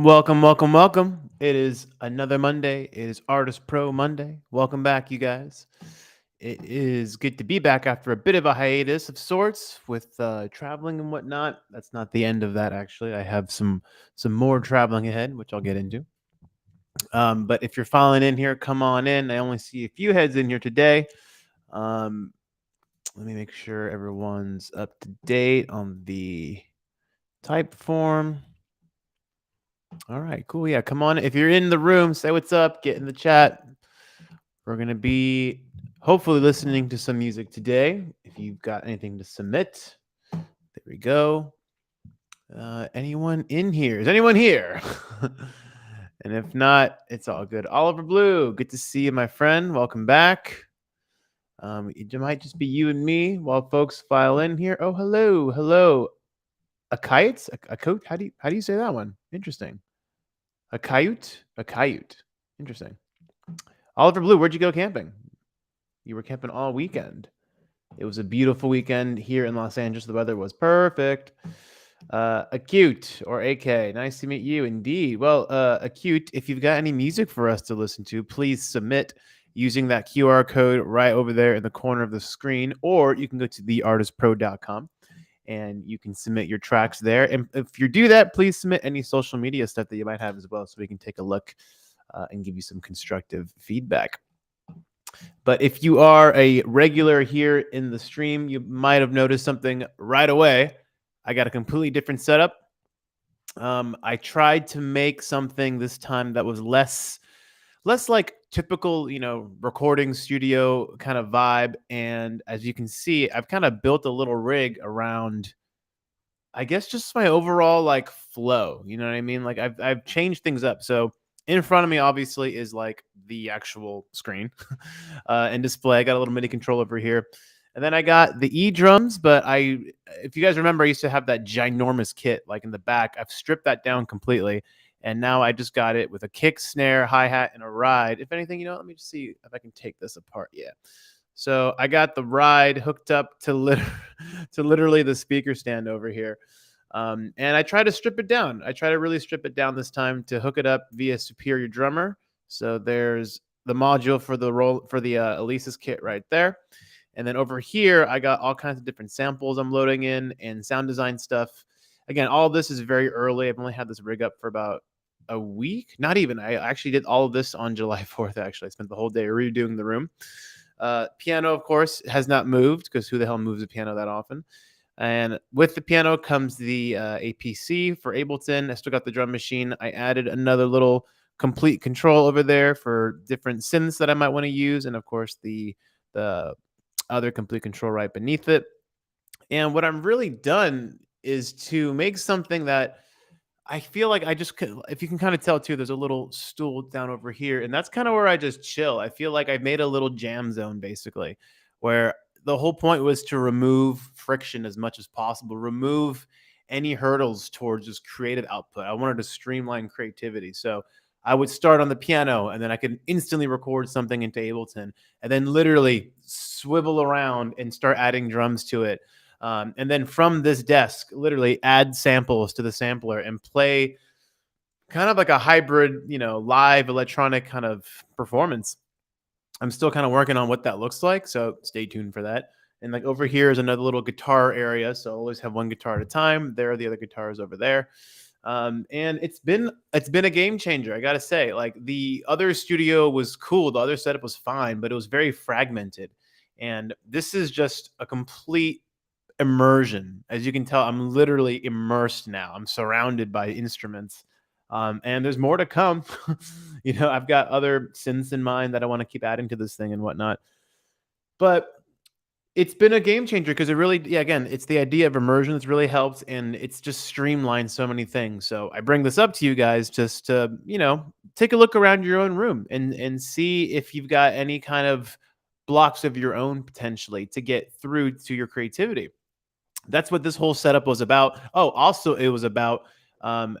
Welcome, welcome, welcome. It is another Monday. It is Artist Pro Monday. Welcome back, you guys. It is good to be back after a bit of a hiatus of sorts with traveling and whatnot. That's not the end of that, actually. I have some more traveling ahead, which I'll get into. But if you're following in here, come on in. I only see a few heads in here today. Um, Let me make sure everyone's up to date on the type form. All right, cool. Yeah, come on. If you're in the room, say what's up, get in the chat. We're going to be hopefully listening to some music today. If you've got anything to submit, there we go. Anyone in here? Is anyone here? And if not, it's all good. Oliver Blue, good to see you, my friend. Welcome back. It might just be you and me while folks file in here. Oh, hello, hello. A kite? A coat? How do you say that one? Interesting. A coyote? A coyote. Interesting. Oliver Blue, where'd you go camping? You were camping all weekend. It was a beautiful weekend here in Los Angeles. The weather was perfect. Acute or AK, nice to meet you indeed. Well, Acute, if you've got any music for us to listen to, please submit using that QR code right over there in the corner of the screen, or you can go to theartistpro.com and you can submit your tracks there. And if you do that, please submit any social media stuff that you might have as well, so we can take a look and give you some constructive feedback. But if you are a regular here in the stream, you might have noticed something right away. I got a completely different setup. I tried to make something this time that was less like typical, recording studio kind of vibe. And as you can see, I've kind of built a little rig around, I guess, just my overall like flow. You know what I mean? Like I've changed things up. So in front of me, obviously, is like the actual screen and display. I got a little MIDI control over here. And then I got the E drums, but if you guys remember, I used to have that ginormous kit like in the back. I've stripped that down completely. And now I just got it with a kick, snare, hi-hat, and a ride. If anything, let me just see if I can take this apart. Yeah. So I got the ride hooked up to literally the speaker stand over here. And I try to strip it down. I try to really strip it down this time to hook it up via Superior Drummer. So there's the module for the Elisa's kit right there. And then over here, I got all kinds of different samples I'm loading in and sound design stuff. Again, all of this is very early. I've only had this rig up for about a week. Not even. I actually did all of this on July 4th, actually. I spent the whole day redoing the room. Piano, of course, has not moved because who the hell moves a piano that often? And with the piano comes the APC for Ableton. I still got the drum machine. I added another little complete control over there for different synths that I might want to use. And of course, the other complete control right beneath it. And what I'm really done is to make something that I feel like if you can kind of tell too, there's a little stool down over here, and that's kind of where I just chill. I feel like I made a little jam zone basically, where the whole point was to remove friction as much as possible, remove any hurdles towards just creative output. I wanted to streamline creativity. So I would start on the piano and then I could instantly record something into Ableton and then literally swivel around and start adding drums to it. And then from this desk, literally add samples to the sampler and play kind of like a hybrid, live electronic kind of performance. I'm still kind of working on what that looks like, so stay tuned for that. And like over here is another little guitar area, so I'll always have one guitar at a time. There are the other guitars over there. And it's been a game changer, I gotta say. Like the other studio was cool, the other setup was fine, but it was very fragmented. And this is just a complete immersion. As you can tell, I'm literally immersed now. I'm surrounded by instruments. And there's more to come. I've got other synths in mind that I want to keep adding to this thing and whatnot. But it's been a game changer because it really, yeah, again, it's the idea of immersion that's really helped, and it's just streamlined so many things. So I bring this up to you guys just to, take a look around your own room and see if you've got any kind of blocks of your own potentially to get through to your creativity. That's what this whole setup was about. Oh, also, it was about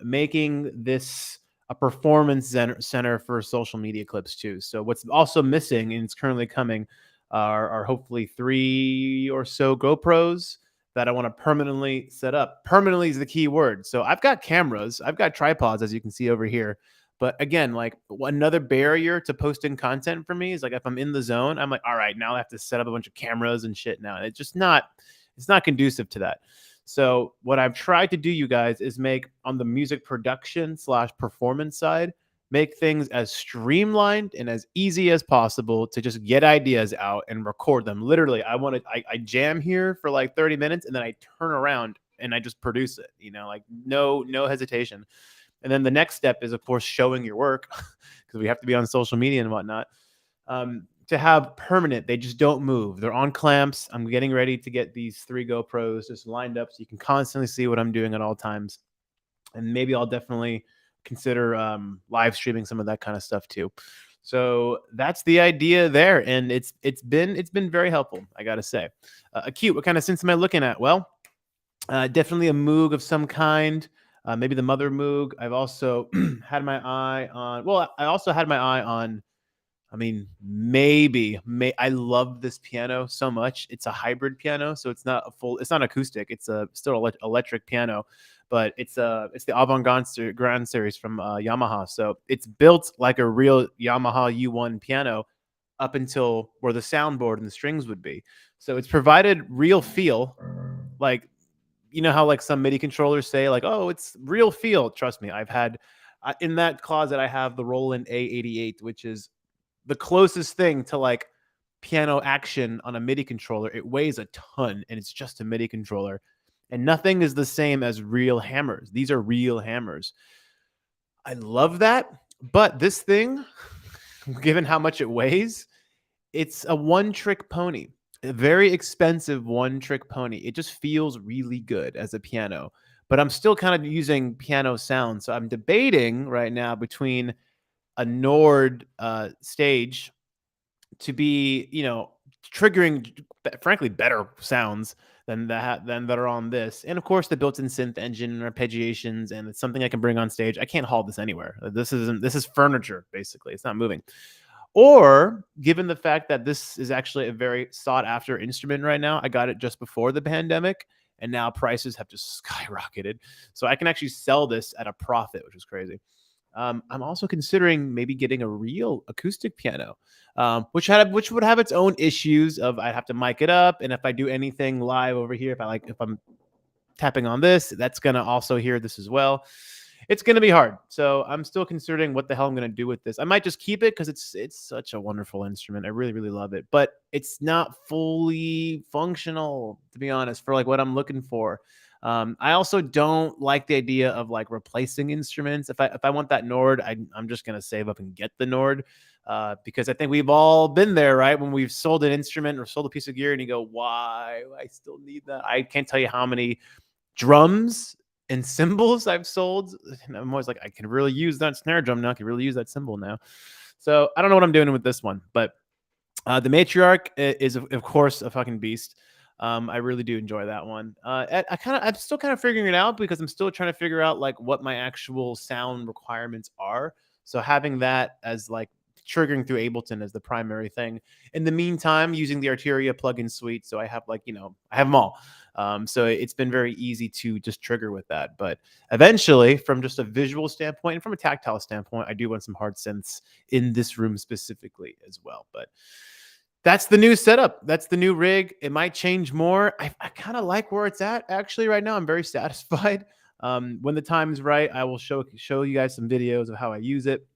making this a performance center for social media clips too. So what's also missing, and it's currently coming, are hopefully 3 or so GoPros that I want to permanently set up. Permanently is the key word. So I've got cameras, I've got tripods, as you can see over here. But again, like another barrier to posting content for me is like if I'm in the zone, I'm like, all right, now I have to set up a bunch of cameras and shit now. It's not conducive to that. So what I've tried to do, you guys, is make on the music production slash performance side, make things as streamlined and as easy as possible to just get ideas out and record them. Literally, I jam here for like 30 minutes and then I turn around and I just produce it, like no hesitation. And then the next step is, of course, showing your work because we have to be on social media and whatnot. To have permanent, they just don't move. They're on clamps. I'm getting ready to get these 3 GoPros just lined up so you can constantly see what I'm doing at all times. And maybe I'll definitely consider live streaming some of that kind of stuff too. So that's the idea there, and it's been very helpful, I gotta say. Acute, what kind of synths am I looking at? Well, definitely a Moog of some kind. Maybe the Mother Moog. I've also had my eye on. Well, I also had my eye on. I mean, I love this piano so much. It's a hybrid piano, so it's not acoustic. It's a still electric piano, but it's the Avant-Garde series from Yamaha. So it's built like a real Yamaha U1 piano up until where the soundboard and the strings would be. So it's provided real feel, like how like some MIDI controllers say like, oh, it's real feel. Trust me, I've had in that closet I have the Roland A88, which is the closest thing to like piano action on a MIDI controller. It weighs a ton and it's just a MIDI controller. And nothing is the same as real hammers. These are real hammers. I love that. But this thing, given how much it weighs, it's a one-trick pony. A very expensive one-trick pony. It just feels really good as a piano. But I'm still kind of using piano sound. So I'm debating right now between a Nord stage to be, triggering, frankly, better sounds than that are on this, and of course the built-in synth engine and arpeggiations, and it's something I can bring on stage. I can't haul this anywhere. This is furniture basically. It's not moving. Or given the fact that this is actually a very sought after instrument right now, I got it just before the pandemic, and now prices have just skyrocketed. So I can actually sell this at a profit, which is crazy. I'm also considering maybe getting a real acoustic piano, which would have its own issues of I'd have to mic it up, and if I do anything live over here, if I'm tapping on this, that's gonna also hear this as well. It's gonna be hard. So I'm still considering what the hell I'm gonna do with this. I might just keep it because it's such a wonderful instrument. I really, really love it. But it's not fully functional, to be honest, for like what I'm looking for. I also don't like the idea of like replacing instruments. If I want that Nord, I'm just gonna save up and get the Nord. Because I think we've all been there, right? When we've sold an instrument or sold a piece of gear and you go, why? I still need that. I can't tell you how many drums and cymbals I've sold. And I'm always like, I can really use that snare drum now. I can really use that cymbal now. So I don't know what I'm doing with this one, but the Matriarch is of course a fucking beast. I really do enjoy that one. I'm still kind of figuring it out because I'm still trying to figure out like what my actual sound requirements are. So having that as like triggering through Ableton as the primary thing. In the meantime, using the Arteria plugin suite, so I have I have them all. So it's been very easy to just trigger with that. But eventually, from just a visual standpoint and from a tactile standpoint, I do want some hard synths in this room specifically as well. But that's the new setup. That's the new rig. It might change more. I kind of like where it's at actually right now. I'm very satisfied. When the time is right, I will show you guys some videos of how I use it.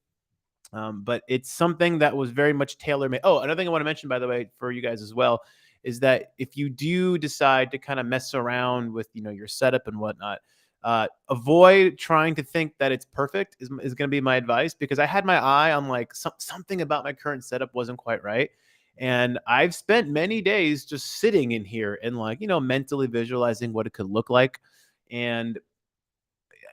But it's something that was very much tailor-made. Oh, another thing I want to mention, by the way, for you guys as well, is that if you do decide to kind of mess around with your setup and whatnot, avoid trying to think that it's perfect is going to be my advice, because I had my eye on like something about my current setup wasn't quite right. And I've spent many days just sitting in here and like, mentally visualizing what it could look like. And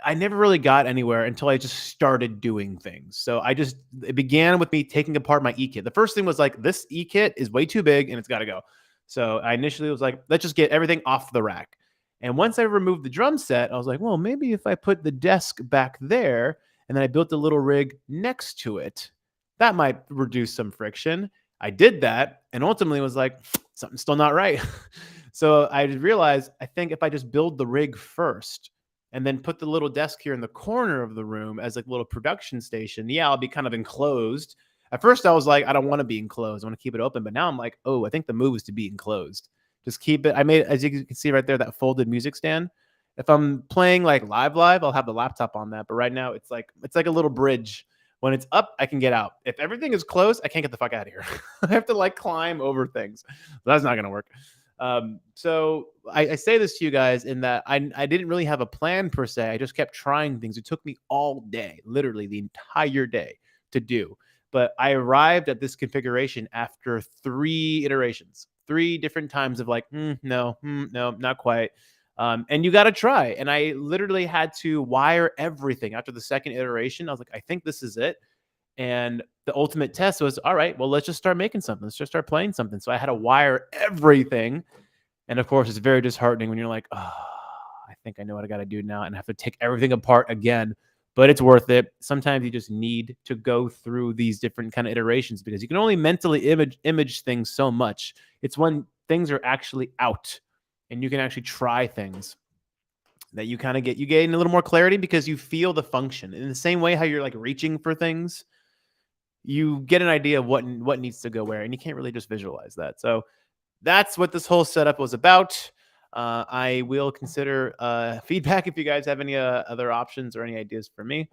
I never really got anywhere until I just started doing things. So it began with me taking apart my E-kit. The first thing was like, this E-kit is way too big and it's got to go. So I initially was like, let's just get everything off the rack. And once I removed the drum set, I was like, well, maybe if I put the desk back there and then I built a little rig next to it, that might reduce some friction. I did that and ultimately was like, something's still not right. So I realized, I think if I just build the rig first and then put the little desk here in the corner of the room as like a little production station, yeah, I'll be kind of enclosed. At first, I was like, I don't want to be enclosed. I want to keep it open. But now I'm like, oh, I think the move is to be enclosed. Just keep it. I made, as you can see right there, that folded music stand. If I'm playing like live, I'll have the laptop on that. But right now, it's like a little bridge. When it's up, I can get out. If everything is closed, I can't get the fuck out of here. I have to like climb over things. That's not gonna work. So I say this to you guys in that I didn't really have a plan per se. I just kept trying things. It took me all day, literally the entire day to do. But I arrived at this configuration after 3 iterations, 3 different times of like, no, no, not quite. And you got to try. And I literally had to wire everything after the second iteration. I was like, I think this is it. And the ultimate test was, all right, well, let's just start making something. Let's just start playing something. So I had to wire everything. And of course, it's very disheartening when you're like, oh, I think I know what I got to do now and have to take everything apart again. But it's worth it. Sometimes you just need to go through these different kind of iterations because you can only mentally image things so much. It's when things are actually out and you can actually try things that you kind of you gain a little more clarity because you feel the function. In the same way how you're like reaching for things, you get an idea of what needs to go where, and you can't really just visualize that. So that's what this whole setup was about. I will consider feedback if you guys have any other options or any ideas for me.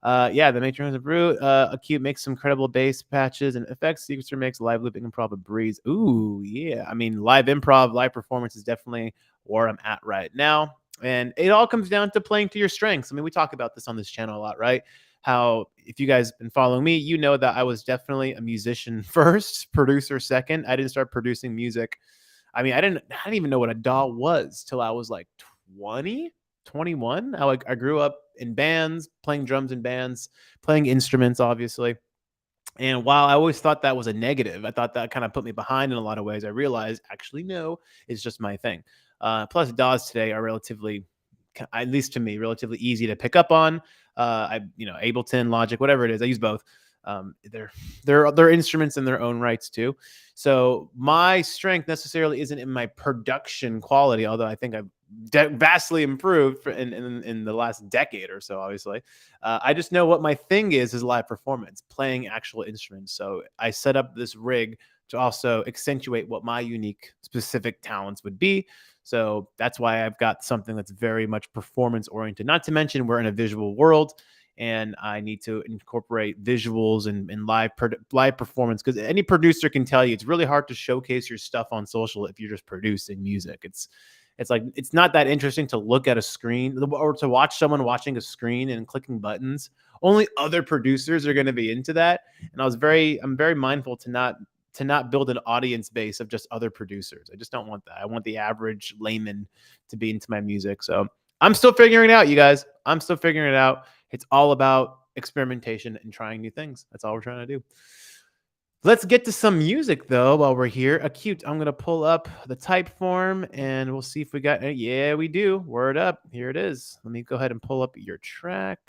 Yeah, the Matrix of Brew. Acute makes some credible bass patches and effects. Sequencer makes live looping improv a breeze. Ooh, yeah. I mean, live improv, live performance is definitely where I'm at right now. And it all comes down to playing to your strengths. I mean, we talk about this on this channel a lot, right? How, if you guys been following me, you know that I was definitely a musician first, producer second. I didn't start producing music. I mean, I didn't even know what a DAW was till I was like 20, 21. I grew up in bands, playing drums in bands, playing instruments, obviously. And while I always thought that was a negative, I thought that kind of put me behind in a lot of ways. I realized actually, no, it's just my thing. Plus, DAWs today are relatively, at least to me, relatively easy to pick up on. Ableton, Logic, whatever it is, I use both. They're instruments in their own rights too. So my strength necessarily isn't in my production quality, although I think I've vastly improved in the last decade or so. Obviously, I just know what my thing is live performance, playing actual instruments. So I set up this rig to also accentuate what my unique specific talents would be. So that's why I've got something that's very much performance oriented. Not to mention we're in a visual world and I need to incorporate visuals and live performance, because any producer can tell you it's really hard to showcase your stuff on social if you're just producing music. It's like it's not that interesting to look at a screen or to watch someone watching a screen and clicking buttons. Only other producers are going to be into that. And I'm very mindful to not build an audience base of just other producers. I just don't want that. I want the average layman to be into my music. So I'm still figuring it out, you guys. I'm still figuring it out. It's all about experimentation and trying new things. That's all we're trying to do. Let's get to some music, though, while we're here. Acute, I'm going to pull up the type form, and we'll see if we got any. Yeah, we do. Word up. Here it is. Let me go ahead and pull up your track.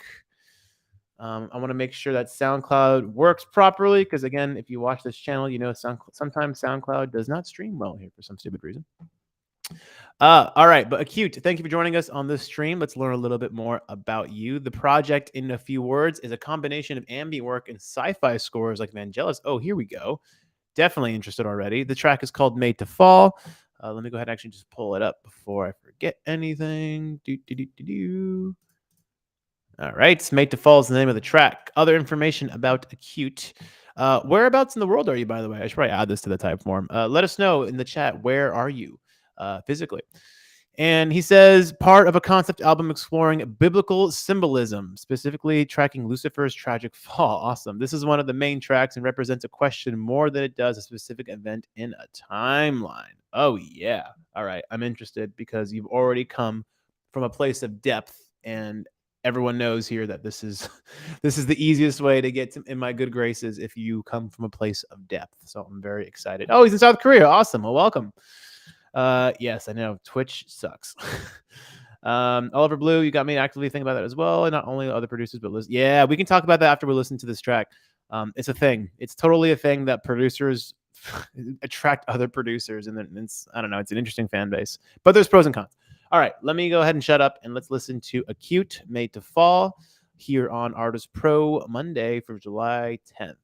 I want to make sure that SoundCloud works properly, because, again, if you watch this channel, you know sometimes SoundCloud does not stream well here for some stupid reason. All right, but Acute, thank you for joining us on this stream. Let's learn a little bit more about you. The project, in a few words, is a combination of ambient work and sci-fi scores like Vangelis. Oh, here we go. Definitely interested already. The track is called Made to Fall. Let me go ahead and actually just pull it up before I forget anything. All right, Made to Fall is the name of the track. Other information about Acute. Whereabouts in the world are you, by the way? I should probably add this to the type form. Let us know in the chat. Where are you? Physically. And he says, part of a concept album exploring biblical symbolism, specifically tracking Lucifer's tragic fall. Awesome. This is one of the main tracks and represents a question more than it does a specific event in a timeline. Oh, yeah. All right. I'm interested because you've already come from a place of depth, and everyone knows here that this is the easiest way to get in my good graces if you come from a place of depth. So I'm very excited. Oh, he's in South Korea. Awesome. Well, welcome. Yes, I know Twitch sucks. Oliver Blue, you got me actively thinking about that as well. And not only other producers, but yeah, we can talk about that after we listen to this track. It's a thing. It's totally a thing that producers attract other producers, and then it's, I don't know, it's an interesting fan base, but there's pros and cons. All right, let me go ahead and shut up and let's listen to Acute Made to Fall here on Artist Pro Monday for July 10th.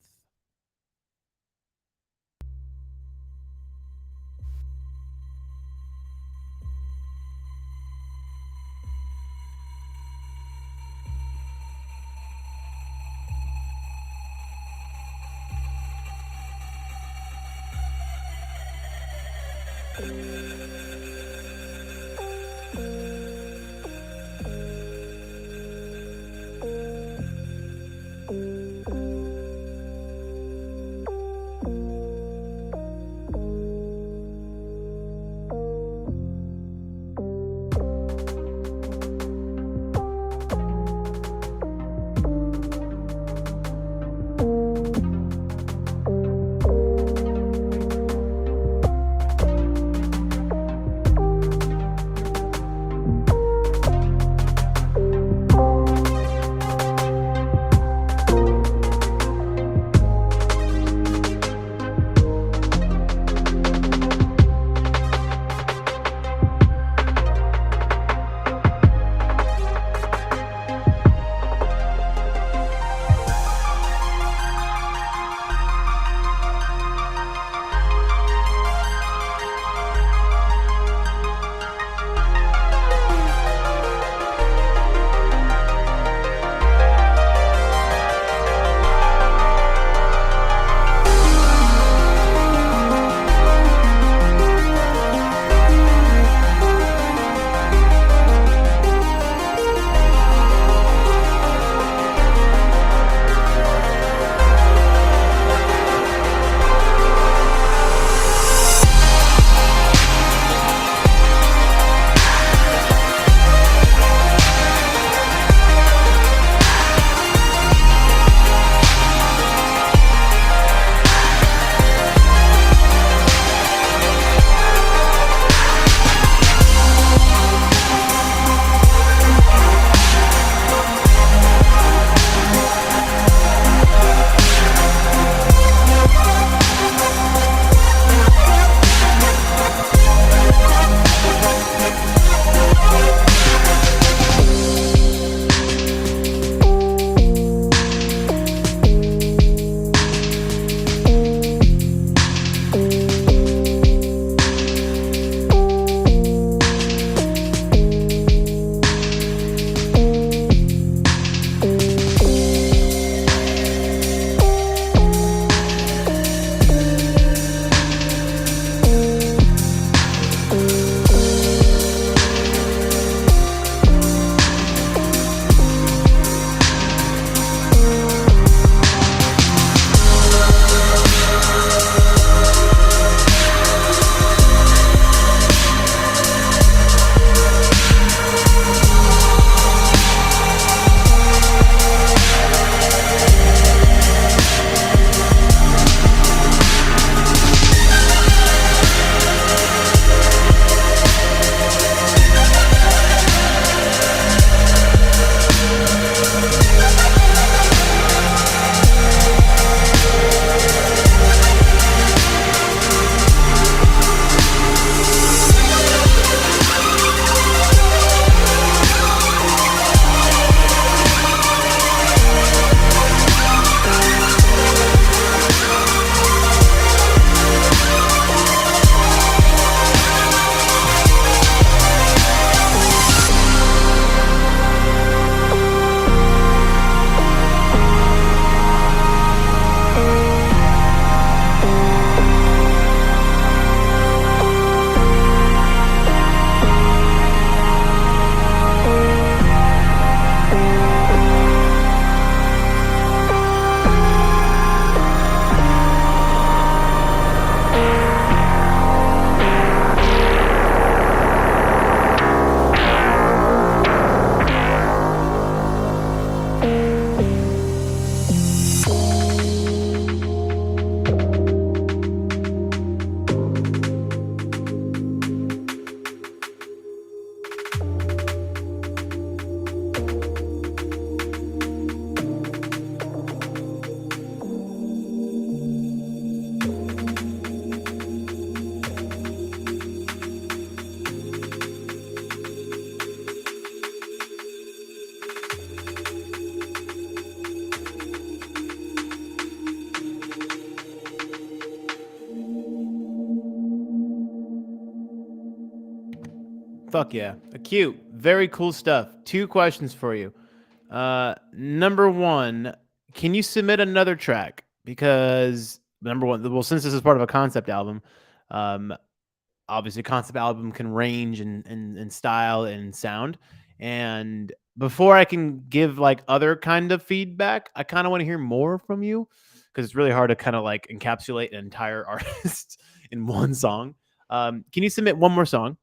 Fuck yeah. Cute. Very cool stuff. Two questions for you. Number one, can you submit another track? Because number one, well, since this is part of a concept album, um, obviously concept album can range in style and sound. And before I can give like other kind of feedback, I kind of want to hear more from you because it's really hard to kind of like encapsulate an entire artist in one song. Can you submit one more song?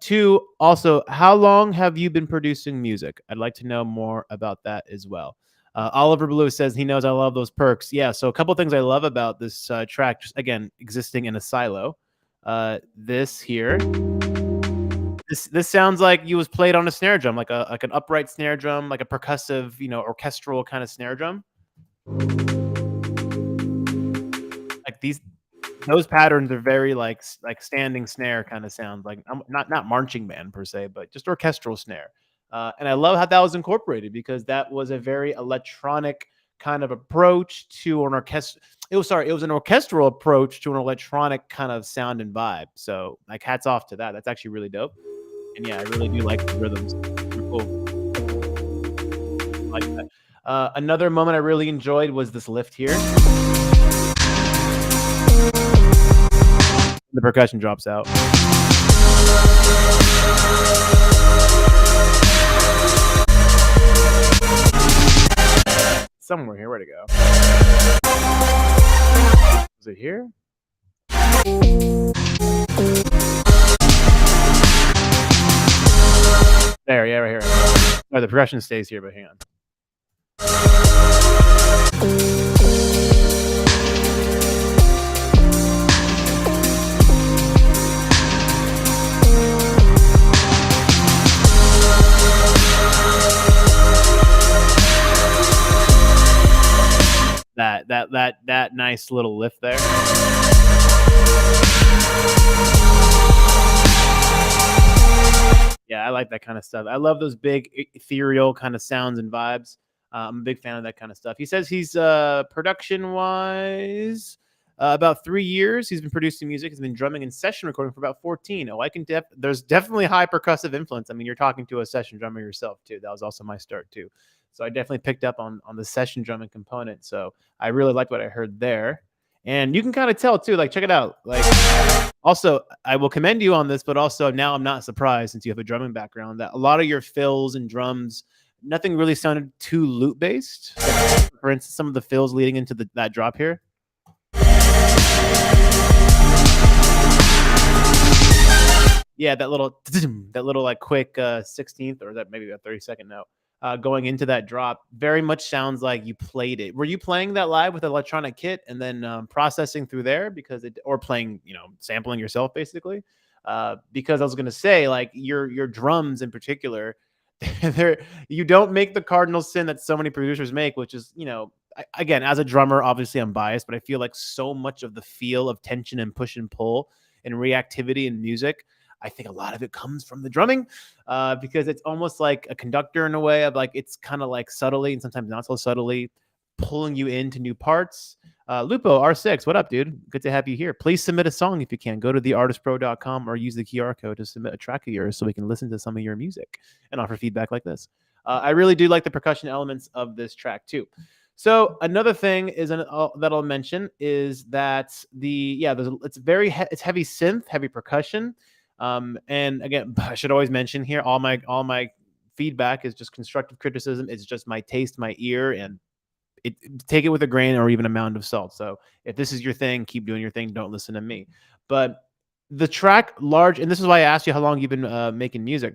Two, also, how long have you been producing music? I'd like to know more about that as well. Oliver Blue says he knows I love those perks. Yeah, so a couple things I love about this track, just again, existing in a silo. This here, this sounds like you was played on a snare drum, like an upright snare drum, like a percussive, orchestral kind of snare drum. Like those patterns are very like standing snare kind of sounds like not marching band per se, but just orchestral snare. And I love how that was incorporated because that was a very electronic kind of approach to an orchestra. It was an orchestral approach to an electronic kind of sound and vibe. So like hats off to that. That's actually really dope. And yeah, I really do like the rhythms. They're cool. I like that. Another moment I really enjoyed was this lift here. The percussion drops out. Somewhere here. Where'd it go? Is it here? There, yeah, right here. Oh, the progression stays here, but hang on. That nice little lift there. Yeah, I like that kind of stuff. I love those big ethereal kind of sounds and vibes. I'm a big fan of that kind of stuff. He says he's production wise about 3 years. He's been producing music. He's been drumming and session recording for about 14. Oh, there's definitely high percussive influence. I mean, you're talking to a session drummer yourself too. That was also my start too. So I definitely picked up on the session drumming component. So I really liked what I heard there. And you can kind of tell too, like check it out. Like also, I will commend you on this, but also now I'm not surprised since you have a drumming background that a lot of your fills and drums, nothing really sounded too loop based. For instance, some of the fills leading into that drop here. Yeah, that little like quick 16th or that maybe a 30-second note going into that drop very much sounds like you played it. Were you playing that live with electronic kit and then processing through there or playing, sampling yourself basically? Because I was gonna say like your drums in particular, you don't make the cardinal sin that so many producers make, which is again, as a drummer, obviously I'm biased, but I feel like so much of the feel of tension and push and pull and reactivity in music, I think a lot of it comes from the drumming because it's almost like a conductor in a way of like, it's kind of like subtly and sometimes not so subtly pulling you into new parts. Lupo R6, what up, dude? Good to have you here. Please submit a song if you can. Go to theartistpro.com or use the QR code to submit a track of yours so we can listen to some of your music and offer feedback like this. I really do like the percussion elements of this track too. So another thing is that I'll mention is that it's heavy synth, heavy percussion. And again, I should always mention here, all my feedback is just constructive criticism. It's just my taste, my ear, and take it with a grain or even a mound of salt. So if this is your thing, keep doing your thing. Don't listen to me. But the track large, and this is why I asked you how long you've been making music.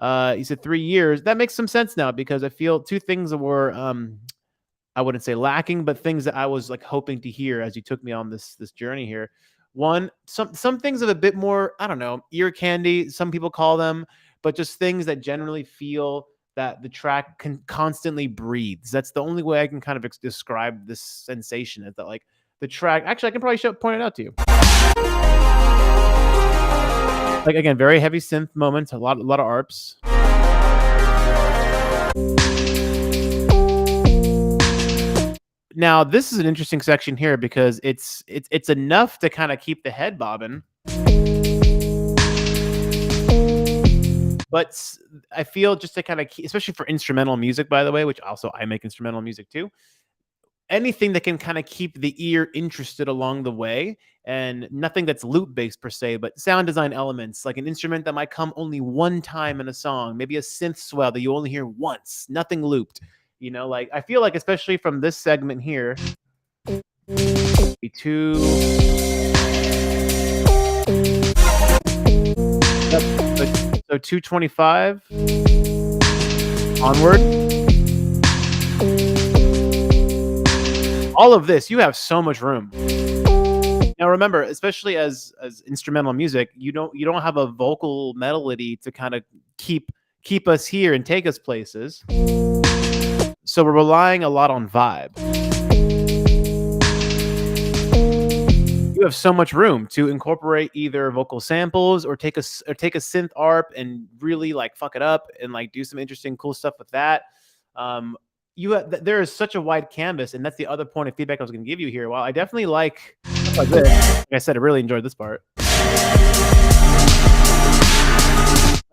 You said 3 years. That makes some sense now because I feel two things that were I wouldn't say lacking, but things that I was like hoping to hear as you took me on this journey here. One, some things of a bit more, I don't know, ear candy, some people call them, but just things that generally feel that the track can constantly breathes. That's the only way I can kind of describe this sensation is that like the track, actually I can probably point it out to you. Like again, very heavy synth moments, a lot of arps. Now, this is an interesting section here because it's enough to kind of keep the head bobbing. But I feel just to kind of, especially for instrumental music, by the way, which also I make instrumental music too, anything that can kind of keep the ear interested along the way, and nothing that's loop based per se, but sound design elements, like an instrument that might come only one time in a song, maybe a synth swell that you only hear once, nothing looped. Like I feel like, especially from this segment here, two, yep, so 225 onward, all of this, you have so much room. Now remember, especially as instrumental music, you don't have a vocal melody to kind of keep us here and take us places. So we're relying a lot on vibe. You have so much room to incorporate either vocal samples or take a synth arp and really like fuck it up and like do some interesting cool stuff with that. Um, there is such a wide canvas, and that's the other point of feedback I was going to give you here. While I definitely like this, like I said, I really enjoyed this part.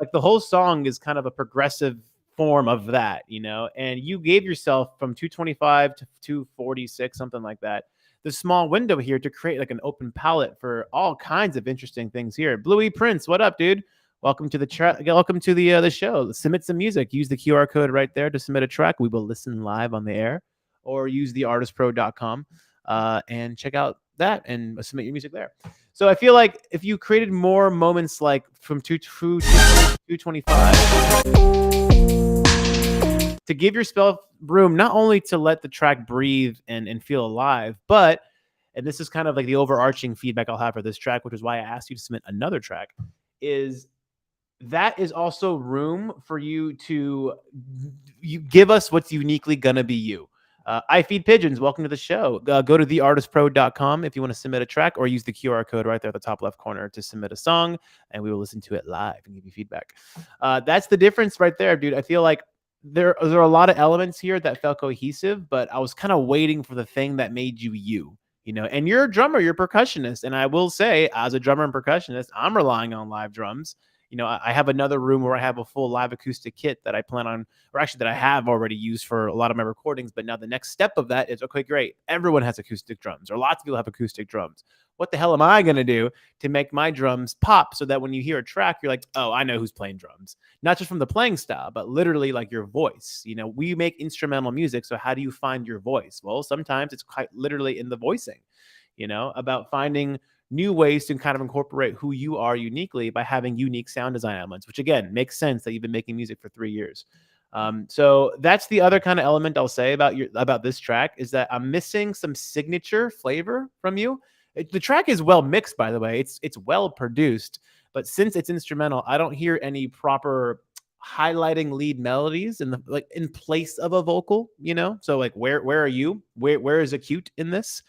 Like the whole song is kind of a progressive form of that, and you gave yourself from 225 to 246, something like that, the small window here to create like an open palette for all kinds of interesting things here. Bluey Prince, what up, dude? Welcome to the chat. Welcome to the show. Submit some music. Use the QR code right there to submit a track. We will listen live on the air, or use the artistpro.com and check out that and submit your music there. So I feel like if you created more moments like from 225 to give yourself room, not only to let the track breathe and feel alive, but, and this is kind of like the overarching feedback I'll have for this track, which is why I asked you to submit another track, is that is also room for you to give us what's uniquely gonna be you. I feed pigeons. Welcome to the show. Go to theartistpro.com if you want to submit a track, or use the QR code right there at the top left corner to submit a song, and we will listen to it live and give you feedback. That's the difference right there, dude. I feel like there are a lot of elements here that felt cohesive, but I was kind of waiting for the thing that made you. And you're a drummer, you're a percussionist, and I will say, as a drummer and percussionist, I'm relying on live drums. I have another room where I have a full live acoustic kit that I plan on, or actually that I have already used for a lot of my recordings. But now the next step of that is, okay, great. Everyone has acoustic drums, or lots of people have acoustic drums. What the hell am I going to do to make my drums pop so that when you hear a track, you're like, oh, I know who's playing drums. Not just from the playing style, but literally like your voice. We make instrumental music. So how do you find your voice? Well, sometimes it's quite literally in the voicing, about finding new ways to kind of incorporate who you are uniquely by having unique sound design elements, which again makes sense that you've been making music for 3 years. So that's the other kind of element I'll say about this track, is that I'm missing some signature flavor from you. The track is well mixed, by the way. It's well produced, but since it's instrumental, I don't hear any proper highlighting lead melodies in place of a vocal. So like where are you? Where is acute in this?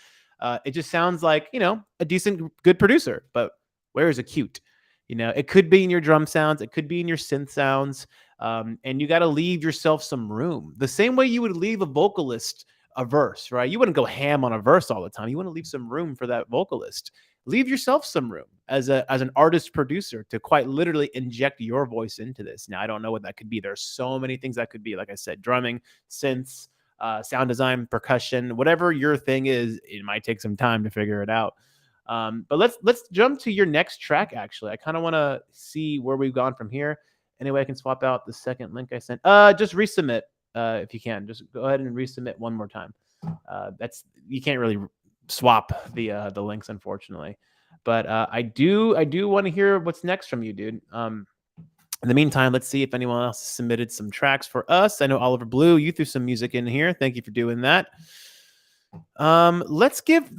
It just sounds like, a decent, good producer, but where is acute? It could be in your drum sounds. It could be in your synth sounds. And you got to leave yourself some room. The same way you would leave a vocalist a verse, right? You wouldn't go ham on a verse all the time. You want to leave some room for that vocalist. Leave yourself some room as an artist producer to quite literally inject your voice into this. Now, I don't know what that could be. There's so many things that could be. Like I said, drumming, synths, sound design, percussion, whatever your thing is. It might take some time to figure it out. But let's jump to your next track. Actually, I kind of want to see where we've gone from here. Anyway, I can swap out the second link I sent. Just resubmit if you can. Just go ahead and resubmit one more time. That's, you can't really swap the links, unfortunately. But I do want to hear what's next from you, dude. In the meantime, let's see if anyone else has submitted some tracks for us. I know Oliver Blue, you threw some music in here. Thank you for doing that. Let's give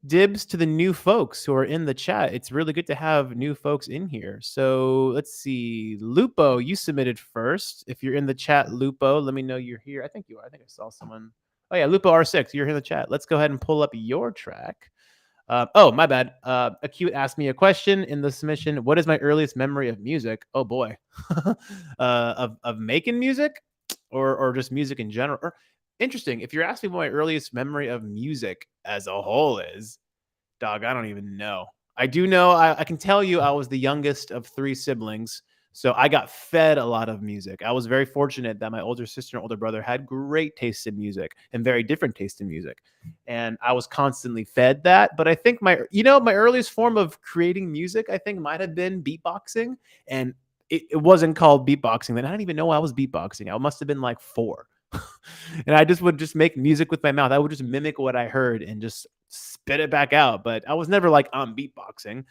dibs to the new folks who are in the chat. It's really good to have new folks in here. So let's see. Lupo, you submitted first. If you're in the chat, Lupo, let me know you're here. I think you are. I think I saw someone. Oh yeah, Lupo R6, you're here in the chat. Let's go ahead and pull up your track. Oh, my bad. Acute asked me a question in the submission. What is my earliest memory of music? Oh boy. Of making music, or just music in general? Or, interesting. If you're asking what my earliest memory of music as a whole is, dog, I don't even know. I do know I can tell you I was the youngest of three siblings. So I got fed a lot of music. I was very fortunate that my older sister and older brother had great taste in music and very different taste in music. And I was constantly fed that. But I think my earliest form of creating music, I think might have been beatboxing. And it wasn't called beatboxing then. I didn't even know I was beatboxing. I must have been like 4. And I just would just make music with my mouth. I would just mimic what I heard and just spit it back out. But I was never like I'm beatboxing.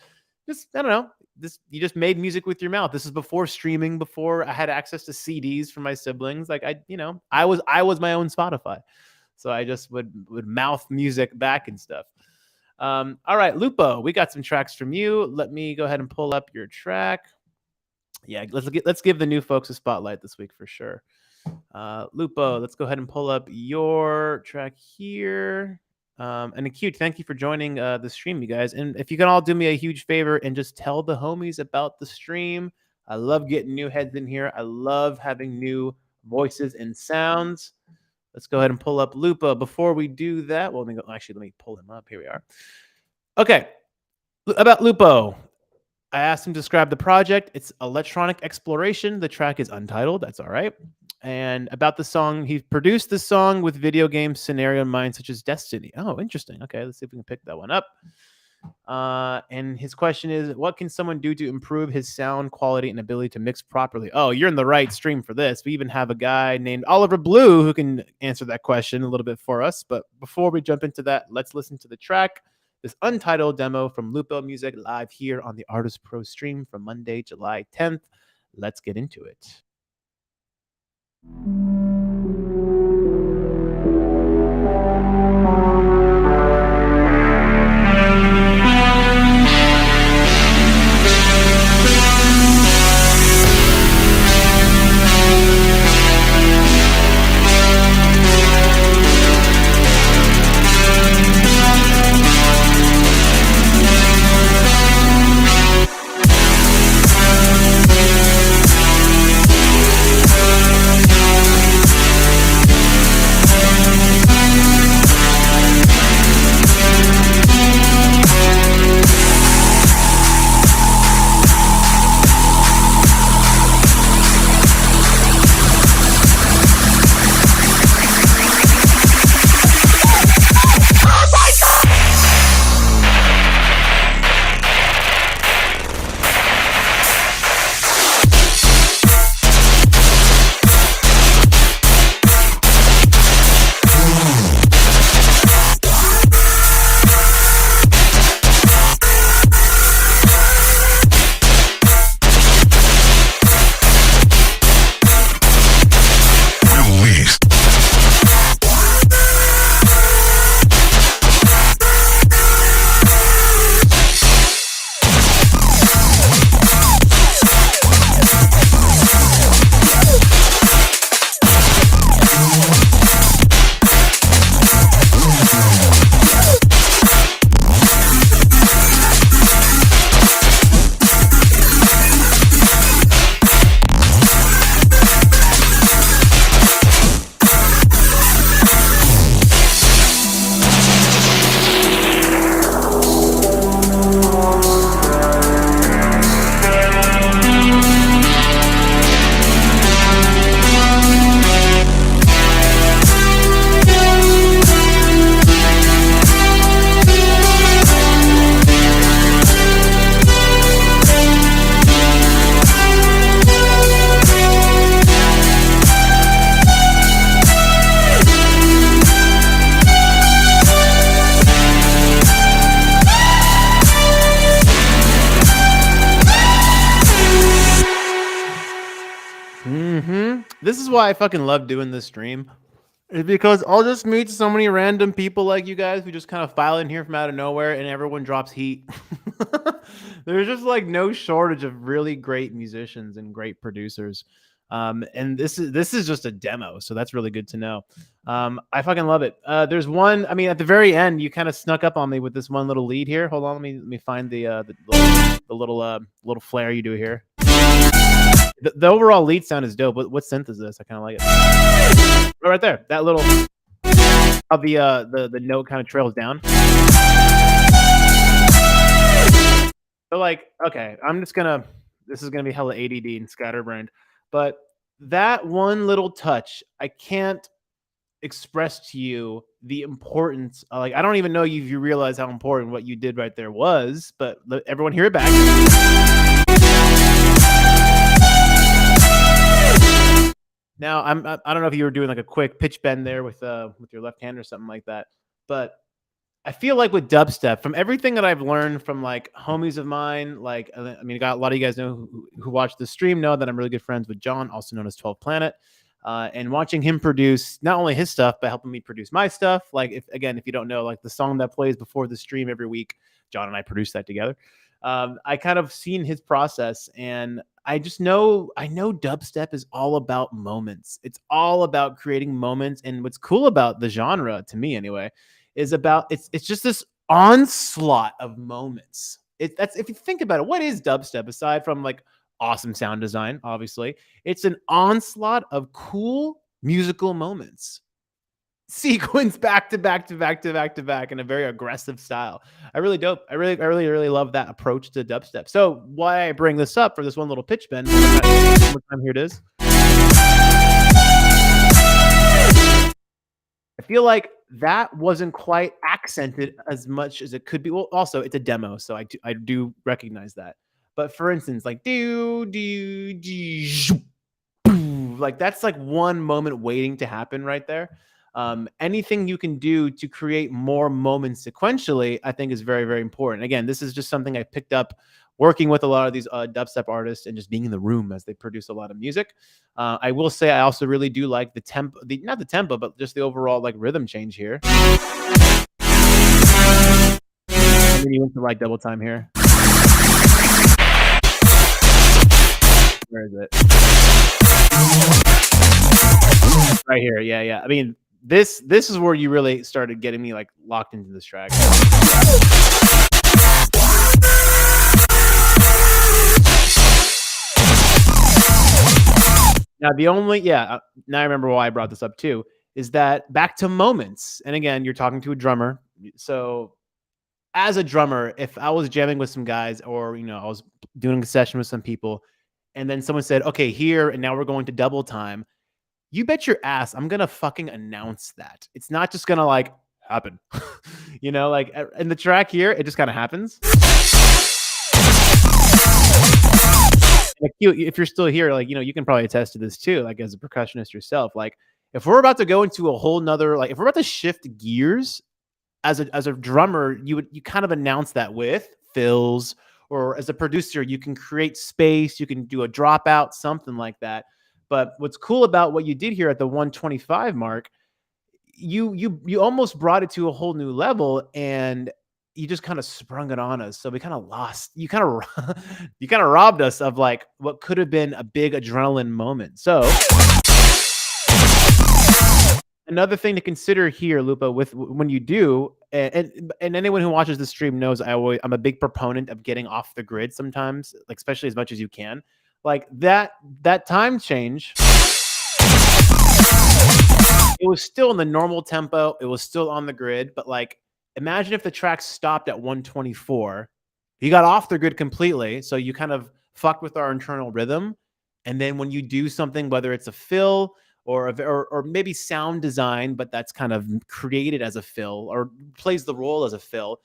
Just I don't know. This you just made music with your mouth. This is before streaming, before I had access to CDs from my siblings. Like I was my own Spotify. So I just would mouth music back and stuff. All right, Lupo, we got some tracks from you. Let me go ahead and pull up your track. Yeah, let's give the new folks a spotlight this week for sure. Lupo, let's go ahead and pull up your track here. And Acute, thank you for joining the stream, you guys. And if you can all do me a huge favor and just tell the homies about the stream. I love getting new heads in here. I love having new voices and sounds. Let's go ahead and pull up Lupo. Before we do that, well, let me pull him up. Here we are. Okay, about Lupo. I asked him to describe the project. It's electronic exploration. The track is untitled. That's all right. And about the song, he produced the song with video game scenario in mind, such as Destiny. Oh, interesting. Okay, let's see if we can pick that one up. And his question is, what can someone do to improve his sound quality and ability to mix properly? Oh, you're in the right stream for this. We even have a guy named Oliver Blue who can answer that question a little bit for us. But before we jump into that, let's listen to the track. This untitled demo from Lupo Music live here on the Artist Pro stream from Monday, July 10th. Let's get into it. This is why I fucking love doing this stream. Is because I'll just meet so many random people like you guys who just kind of file in here from out of nowhere and everyone drops heat. There's just like no shortage of really great musicians and great producers. And this is just a demo, so that's really good to know. I fucking love it. There's one, I mean, at the very end, you kind of snuck up on me with this one little lead here. Hold on, let me find the little flare you do here. The overall lead sound is dope. What synth is this? I kind of like it. Right there, that little how the note kind of trails down. But like, okay, I'm just gonna this is gonna be hella ADD and scatterbrained, but that one little touch, I can't express to you the importance. Like, I don't even know if you realize how important what you did right there was, but let everyone hear it back. Now, I don't know if you were doing like a quick pitch bend there with your left hand or something like that, but I feel like with dubstep, from everything that I've learned from like homies of mine, like I mean, I got a lot of you guys know who watch the stream know that I'm really good friends with John, also known as 12 Planet, and watching him produce not only his stuff but helping me produce my stuff. Like if you don't know, like the song that plays before the stream every week, John and I produce that together. I kind of seen his process, and I know dubstep is all about moments. It's all about creating moments, and what's cool about the genre, to me anyway, is about it's just this onslaught of moments. That's if you think about it, what is dubstep aside from like awesome sound design? Obviously, it's an onslaught of cool musical moments sequence back to back to back to back to back in a very aggressive style. I really dope. I really love that approach to dubstep. So why I bring this up for this one little pitch bend? One more time, here it is. I feel like that wasn't quite accented as much as it could be. Well, also it's a demo, so I do recognize that. But for instance, like do like that's like one moment waiting to happen right there. Anything you can do to create more moments sequentially, I think is very, very important. Again, this is just something I picked up working with a lot of these dubstep artists and just being in the room as they produce a lot of music. I will say I also really do like the tempo, not the tempo, but just the overall like rhythm change here. And then you went to like double time here. Where is it? Right here. Yeah, yeah. I mean, this is where you really started getting me like locked into this track. Now the only now I remember why I brought this up too, is that back to moments. And again, you're talking to a drummer. So as a drummer, if I was jamming with some guys or I was doing a session with some people and then someone said, "Okay, here and now we're going to double time." You bet your ass I'm gonna fucking announce that. It's not just gonna like happen. Like in the track here, it just kind of happens. Like if you're still here, like you can probably attest to this too, like as a percussionist yourself. Like if we're about to go into a whole nother, like if we're about to shift gears as a drummer, you kind of announce that with fills, or as a producer, you can create space, you can do a dropout, something like that. But what's cool about what you did here at the 125 mark, you almost brought it to a whole new level, and you just kind of sprung it on us. So we kind of lost. You kind of you kind of robbed us of like what could have been a big adrenaline moment. So another thing to consider here, Lupa, with when you do, and anyone who watches the stream knows I'm a big proponent of getting off the grid sometimes, like especially as much as you can. Like that time change, it was still in the normal tempo, it was still on the grid, but like imagine if the track stopped at 124, you got off the grid completely, so you kind of fucked with our internal rhythm. And then when you do something, whether it's a fill or maybe sound design, but that's kind of created as a fill or plays the role as a fill,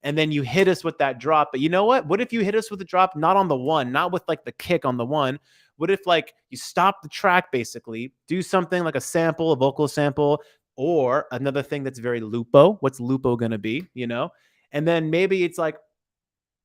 and then you hit us with that drop. But you know what? What if you hit us with a drop not on the one, not with like the kick on the one? What if like you stop the track, basically do something like a sample, a vocal sample, or another thing that's very lupo? What's lupo gonna be? And then maybe it's like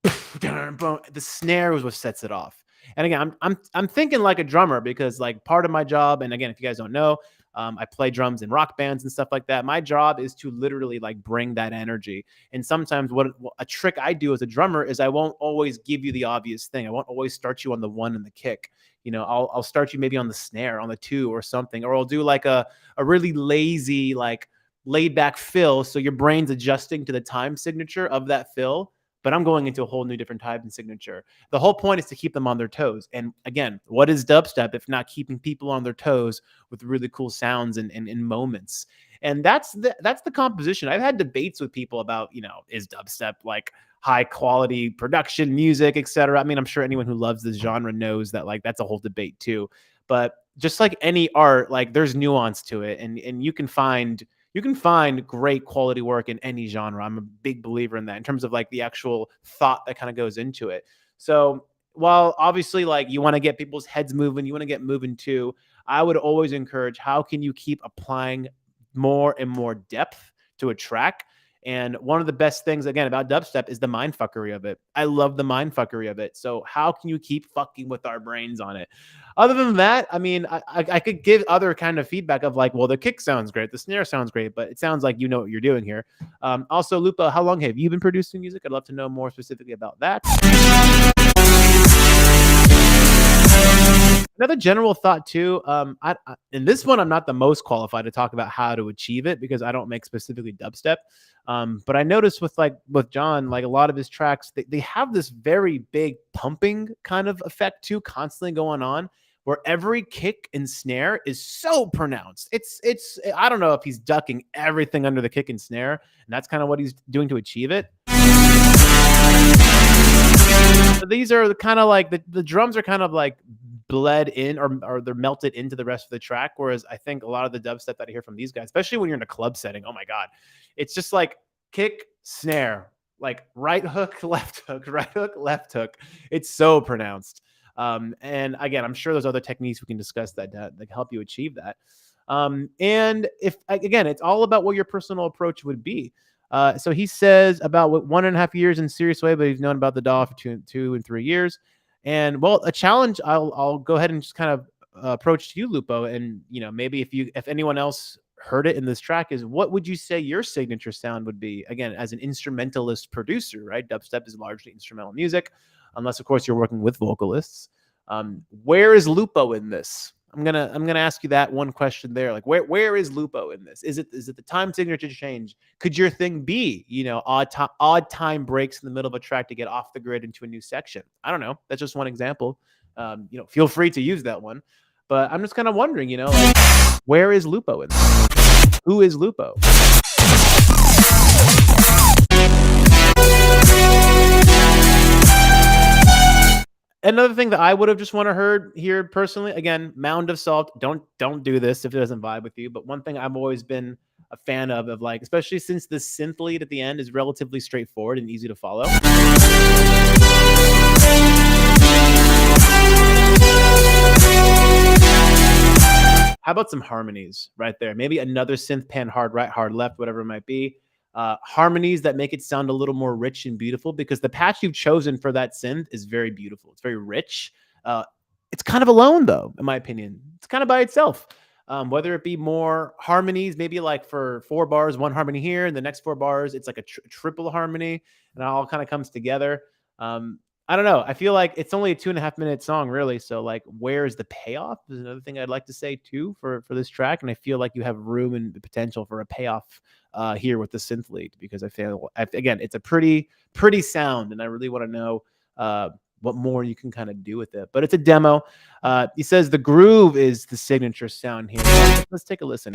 the snare was what sets it off. And again, I'm thinking like a drummer, because like part of my job, and again, if you guys don't know, I play drums in rock bands and stuff like that. My job is to literally like bring that energy. And sometimes what a trick I do as a drummer is I won't always give you the obvious thing. I won't always start you on the one and the kick. I'll start you maybe on the snare, on the two or something, or I'll do like a really lazy, like laid back fill. So your brain's adjusting to the time signature of that fill. but I'm going into a whole new different type and signature. The whole point is to keep them on their toes. And again, what is dubstep if not keeping people on their toes with really cool sounds and moments? And that's the composition. I've had debates with people about, is dubstep like high quality production music, etc. I mean, I'm sure anyone who loves this genre knows that like that's a whole debate too. But just like any art, like there's nuance to it, and you can find great quality work in any genre. I'm a big believer in that in terms of like the actual thought that kind of goes into it. So while obviously like you want to get people's heads moving, you want to get moving too, I would always encourage how can you keep applying more and more depth to a track. And one of the best things, again, about dubstep is the mind fuckery of it. I love the mind fuckery of it. So how can you keep fucking with our brains on it? Other than that, I mean, I could give other kind of feedback of like, well, the kick sounds great, the snare sounds great, but it sounds like you know what you're doing here. Also, Lupo, how long have you been producing music? I'd love to know more specifically about that. Another general thought too. In this one, I'm not the most qualified to talk about how to achieve it because I don't make specifically dubstep. But I noticed with John, like a lot of his tracks, they have this very big pumping kind of effect too, constantly going on, where every kick and snare is so pronounced. It's I don't know if he's ducking everything under the kick and snare, and that's kind of what he's doing to achieve it. So these are kind of like the drums are kind of like bled in or they're melted into the rest of the track. Whereas I think a lot of the dubstep that I hear from these guys, especially when you're in a club setting, oh my God, it's just like kick, snare, like right hook, left hook, right hook, left hook. It's so pronounced. And again, I'm sure there's other techniques we can discuss that help you achieve that. And if again, it's all about what your personal approach would be. So he says about 1.5 years in serious way, but he's known about the DAW for 2 and 3 years. And well, a challenge I'll go ahead and just kind of approach to you, Lupo, and maybe if anyone else heard it in this track is what would you say your signature sound would be? Again, as an instrumentalist producer, right? Dubstep is largely instrumental music, unless of course you're working with vocalists. Where is Lupo in this? I'm gonna ask you that one question there. Like, where is Lupo in this? Is it the time signature change? Could your thing be, odd time breaks in the middle of a track to get off the grid into a new section? I don't know. That's just one example. Feel free to use that one. But I'm just kind of wondering, like, where is Lupo in this? Who is Lupo? Another thing that I would have just want to heard here personally, again, Mound of Salt. Don't do this if it doesn't vibe with you. But one thing I've always been a fan of like, especially since the synth lead at the end is relatively straightforward and easy to follow. How about some harmonies right there? Maybe another synth pan, hard right, hard left, whatever it might be. Harmonies that make it sound a little more rich and beautiful, because the patch you've chosen for that synth is very beautiful. It's very rich. It's kind of alone though, in my opinion. It's kind of by itself. Whether it be more harmonies, maybe like for 4 bars, one harmony here, and the next 4 bars, it's like a triple harmony, and it all kind of comes together. I don't know. I feel like it's only a 2.5-minute song, really. So, like, where is the payoff? Is another thing I'd like to say too for this track, and I feel like you have room and the potential for a payoff here with the synth lead, because I feel again it's a pretty sound, and I really want to know what more you can kind of do with it. But it's a demo. He says the groove is the signature sound here. Let's take a listen.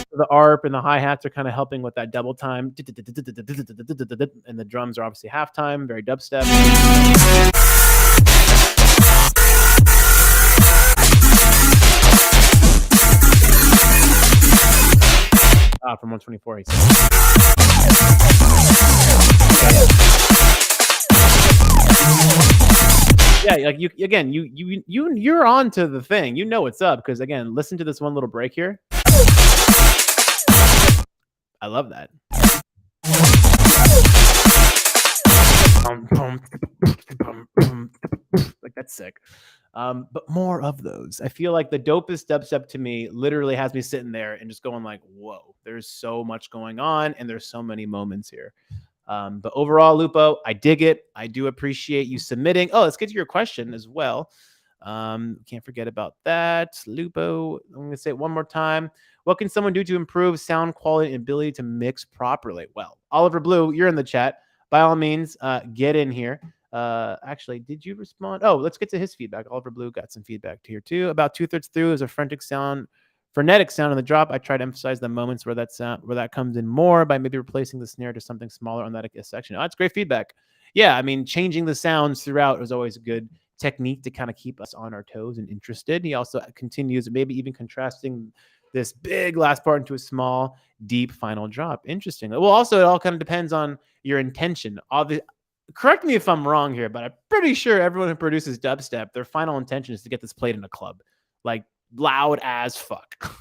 The ARP and the hi-hats are kind of helping with that double time. And the drums are obviously halftime, very dubstep. From 124. Yeah, like you're on to the thing. You know what's up, because again, listen to this one little break here. I love that. Like, that's sick. But more of those. I feel like the dopest dubstep to me literally has me sitting there and just going like, whoa, there's so much going on and there's so many moments here. But overall, Lupo, I dig it. I do appreciate you submitting. Oh, let's get to your question as well. Can't forget about that. Lupo, I'm going to say it one more time. What can someone do to improve sound quality and ability to mix properly? Well, Oliver Blue, you're in the chat. By all means, get in here. Actually, did you respond? Oh, let's get to his feedback. Oliver Blue got some feedback here too. About 2/3 through is a frenetic sound on the drop. I try to emphasize the moments where that comes in more by maybe replacing the snare to something smaller on that section. Oh, that's great feedback. Yeah, I mean, changing the sounds throughout was always a good technique to kind of keep us on our toes and interested. He also continues, maybe even contrasting this big last part into a small, deep final drop. Interesting. Well, also, it all kind of depends on your intention. Correct me if I'm wrong here, but I'm pretty sure everyone who produces dubstep, their final intention is to get this played in a club, like loud as fuck.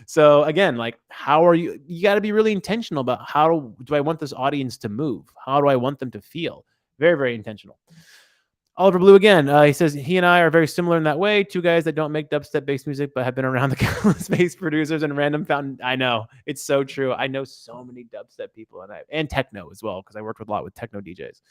So again, like, how are you got to be really intentional about how do I want this audience to move? How do I want them to feel? Very, very intentional. Oliver Blue again. He says he and I are very similar in that way. Two guys that don't make dubstep-based music, but have been around the countless bass producers and random fountain. I know, it's so true. I know so many dubstep people, and techno as well, because I worked with a lot with techno DJs.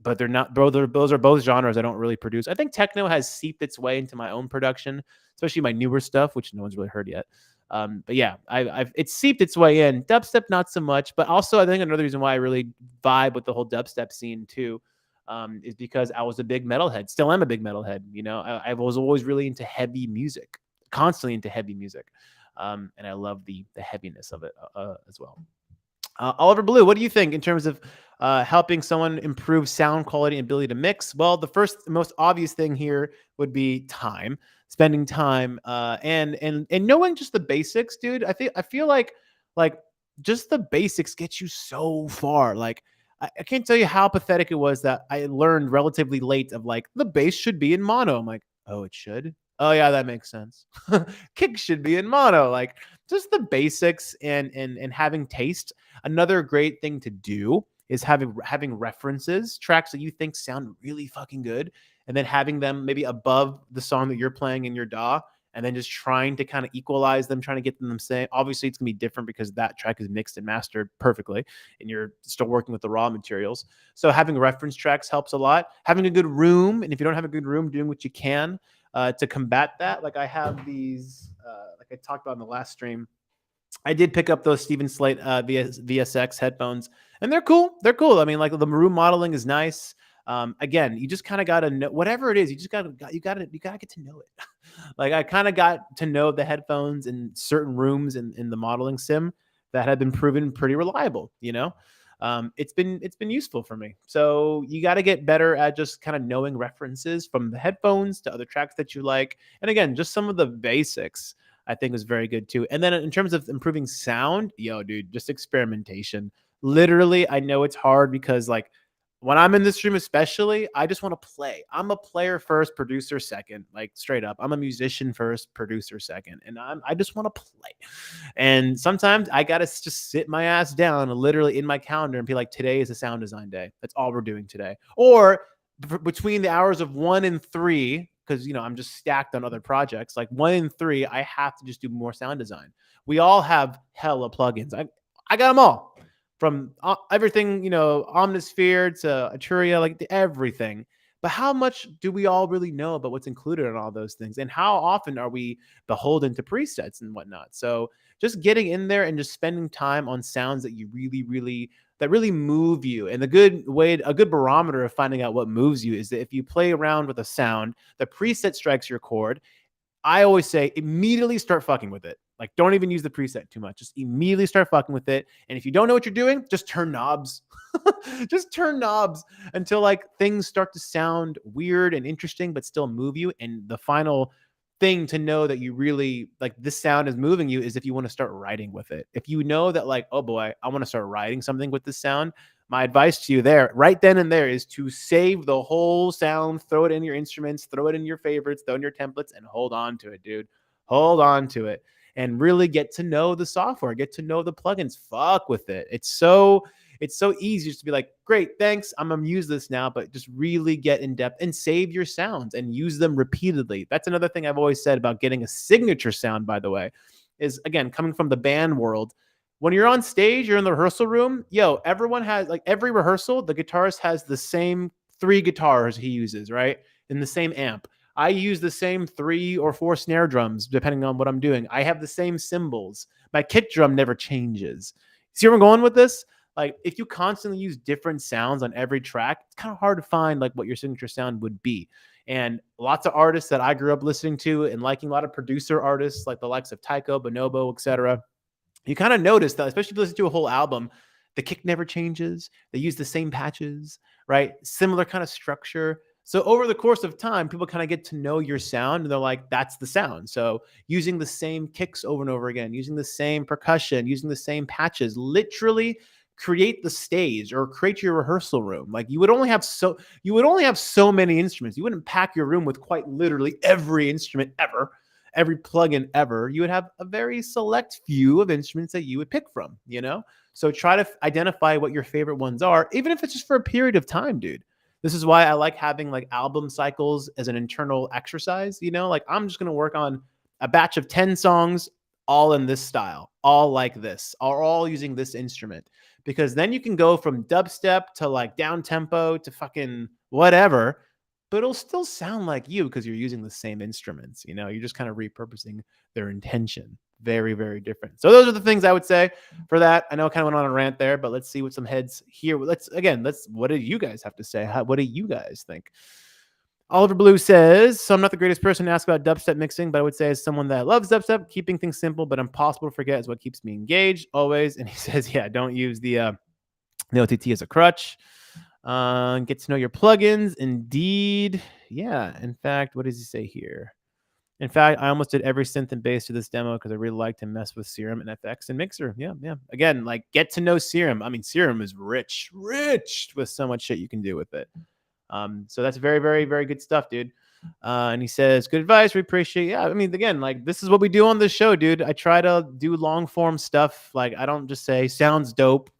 But they're not. Those are both genres I don't really produce. I think techno has seeped its way into my own production, especially my newer stuff, which no one's really heard yet. But yeah, it's seeped its way in. Dubstep, not so much. But also, I think another reason why I really vibe with the whole dubstep scene too is because I was a big metalhead. Still am a big metalhead. You know, I was always really into heavy music, constantly into heavy music, and I love the heaviness of it as well. Oliver Blue, what do you think in terms of helping someone improve sound quality and ability to mix? Well, the first, most obvious thing here would be time, spending time, and knowing just the basics, dude. I feel like just the basics get you so far. Like I can't tell you how pathetic it was that I learned relatively late of like the bass should be in mono. I'm like, oh, it should. Oh yeah, that makes sense. Kick should be in mono. Like just the basics and having taste. Another great thing to do is having references, tracks that you think sound really fucking good, and then having them maybe above the song that you're playing in your DAW, and then just trying to kind of equalize them, trying to get them the same. Obviously, it's gonna be different because that track is mixed and mastered perfectly, and you're still working with the raw materials. So having reference tracks helps a lot. Having a good room, and if you don't have a good room, doing what you can to combat that. Like I have these, like I talked about in the last stream. I did pick up those Steven Slate VSX headphones, and they're cool. They're cool. I mean, like the room modeling is nice. Again, you just kind of got to know whatever it is. You got to get to know it. Like I kind of got to know the headphones in certain rooms in the modeling sim that had been proven pretty reliable. You know, it's been useful for me. So you got to get better at just kind of knowing references from the headphones to other tracks that you like, and again, just some of the basics. I think was very good too. And then in terms of improving sound, yo, dude, just experimentation. Literally, I know it's hard because like when I'm in this stream, especially, I just want to play. I'm a player first, producer second, like straight up. I'm a musician first, producer second, and I just want to play. And sometimes I gotta just sit my ass down, literally in my calendar, and be like, today is a sound design day. That's all we're doing today. Or between the hours of 1 and 3, because I'm just stacked on other projects. Like 1 and 3, I have to just do more sound design. We all have hella plugins. I got them all from everything, Omnisphere to Arturia, like everything. But how much do we all really know about what's included in all those things? And how often are we beholden to presets and whatnot? So just getting in there and just spending time on sounds that you really, really, that really move you. And a good barometer of finding out what moves you is that if you play around with a sound, the preset strikes your chord. I always say immediately start fucking with it. Like, don't even use the preset too much. Just immediately start fucking with it. And if you don't know what you're doing, just turn knobs. Just turn knobs until like things start to sound weird and interesting, but still move you. And the final thing to know that you really like this sound is moving you is if you want to start writing with it. If you know that like, oh boy, I want to start writing something with this sound, my advice to you there, right then and there, is to save the whole sound, throw it in your instruments, throw it in your favorites, throw in your templates, and hold on to it, dude. Hold on to it and really get to know the software, get to know the plugins. Fuck with it. It's so easy just to be like, great, thanks. I'm gonna use this now, but just really get in depth and save your sounds and use them repeatedly. That's another thing I've always said about getting a signature sound, by the way, is again coming from the band world. When you're on stage, you're in the rehearsal room, everyone has like every rehearsal, the guitarist has the same 3 guitars he uses, right? In the same amp. I use the same 3 or 4 snare drums depending on what I'm doing. I have the same cymbals. My kick drum never changes. See where I'm going with this? Like if you constantly use different sounds on every track, it's kind of hard to find like what your signature sound would be. And lots of artists that I grew up listening to and liking, a lot of producer artists like the likes of Tycho, Bonobo, etc., you kind of notice that, especially if you listen to a whole album, the kick never changes. They use the same patches, right? Similar kind of structure. So over the course of time, people kind of get to know your sound and they're like, that's the sound. So using the same kicks over and over again, using the same percussion, using the same patches, literally create the stage or create your rehearsal room. Like you would only have so many instruments. You wouldn't pack your room with quite literally every instrument ever, every plugin ever. You would have a very select few of instruments that you would pick from, you know? So try to identify what your favorite ones are, even if it's just for a period of time, dude. This is why I like having like album cycles as an internal exercise, you know? Like I'm just going to work on a batch of 10 songs all in this style, all like this, all using this instrument. Because then you can go from dubstep to like down tempo to fucking whatever, but it'll still sound like you because you're using the same instruments. You know, you're just kind of repurposing their intention. Very, very different. So those are the things I would say for that. I know I kind of went on a rant there, but let's see what some heads here. What do you guys have to say? What do you guys think? Oliver Blue says, so I'm not the greatest person to ask about dubstep mixing, but I would say as someone that loves dubstep, keeping things simple but impossible to forget is what keeps me engaged always. And he says, yeah, don't use the OTT as a crutch. Get to know your plugins. Indeed. Yeah. In fact, what does he say here? In fact, I almost did every synth and bass to this demo because I really like to mess with Serum and FX and Mixer. Yeah, yeah. Again, like get to know Serum. I mean, Serum is rich with so much shit you can do with it. So that's very, very, very good stuff, dude. And he says, good advice. We appreciate. Yeah, I mean, again, like this is what we do on this show, dude. I try to do long form stuff. Like I don't just say sounds dope.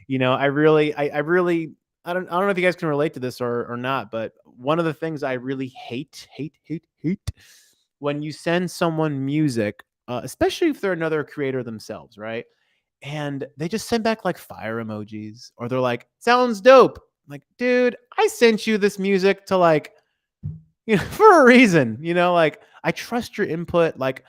You know, I don't know if you guys can relate to this or not, but one of the things I really hate when you send someone music, especially if they're another creator themselves, right? And they just send back like fire emojis or they're like, sounds dope. Like, dude, I sent you this music to like, you know, for a reason, you know, like I trust your input. Like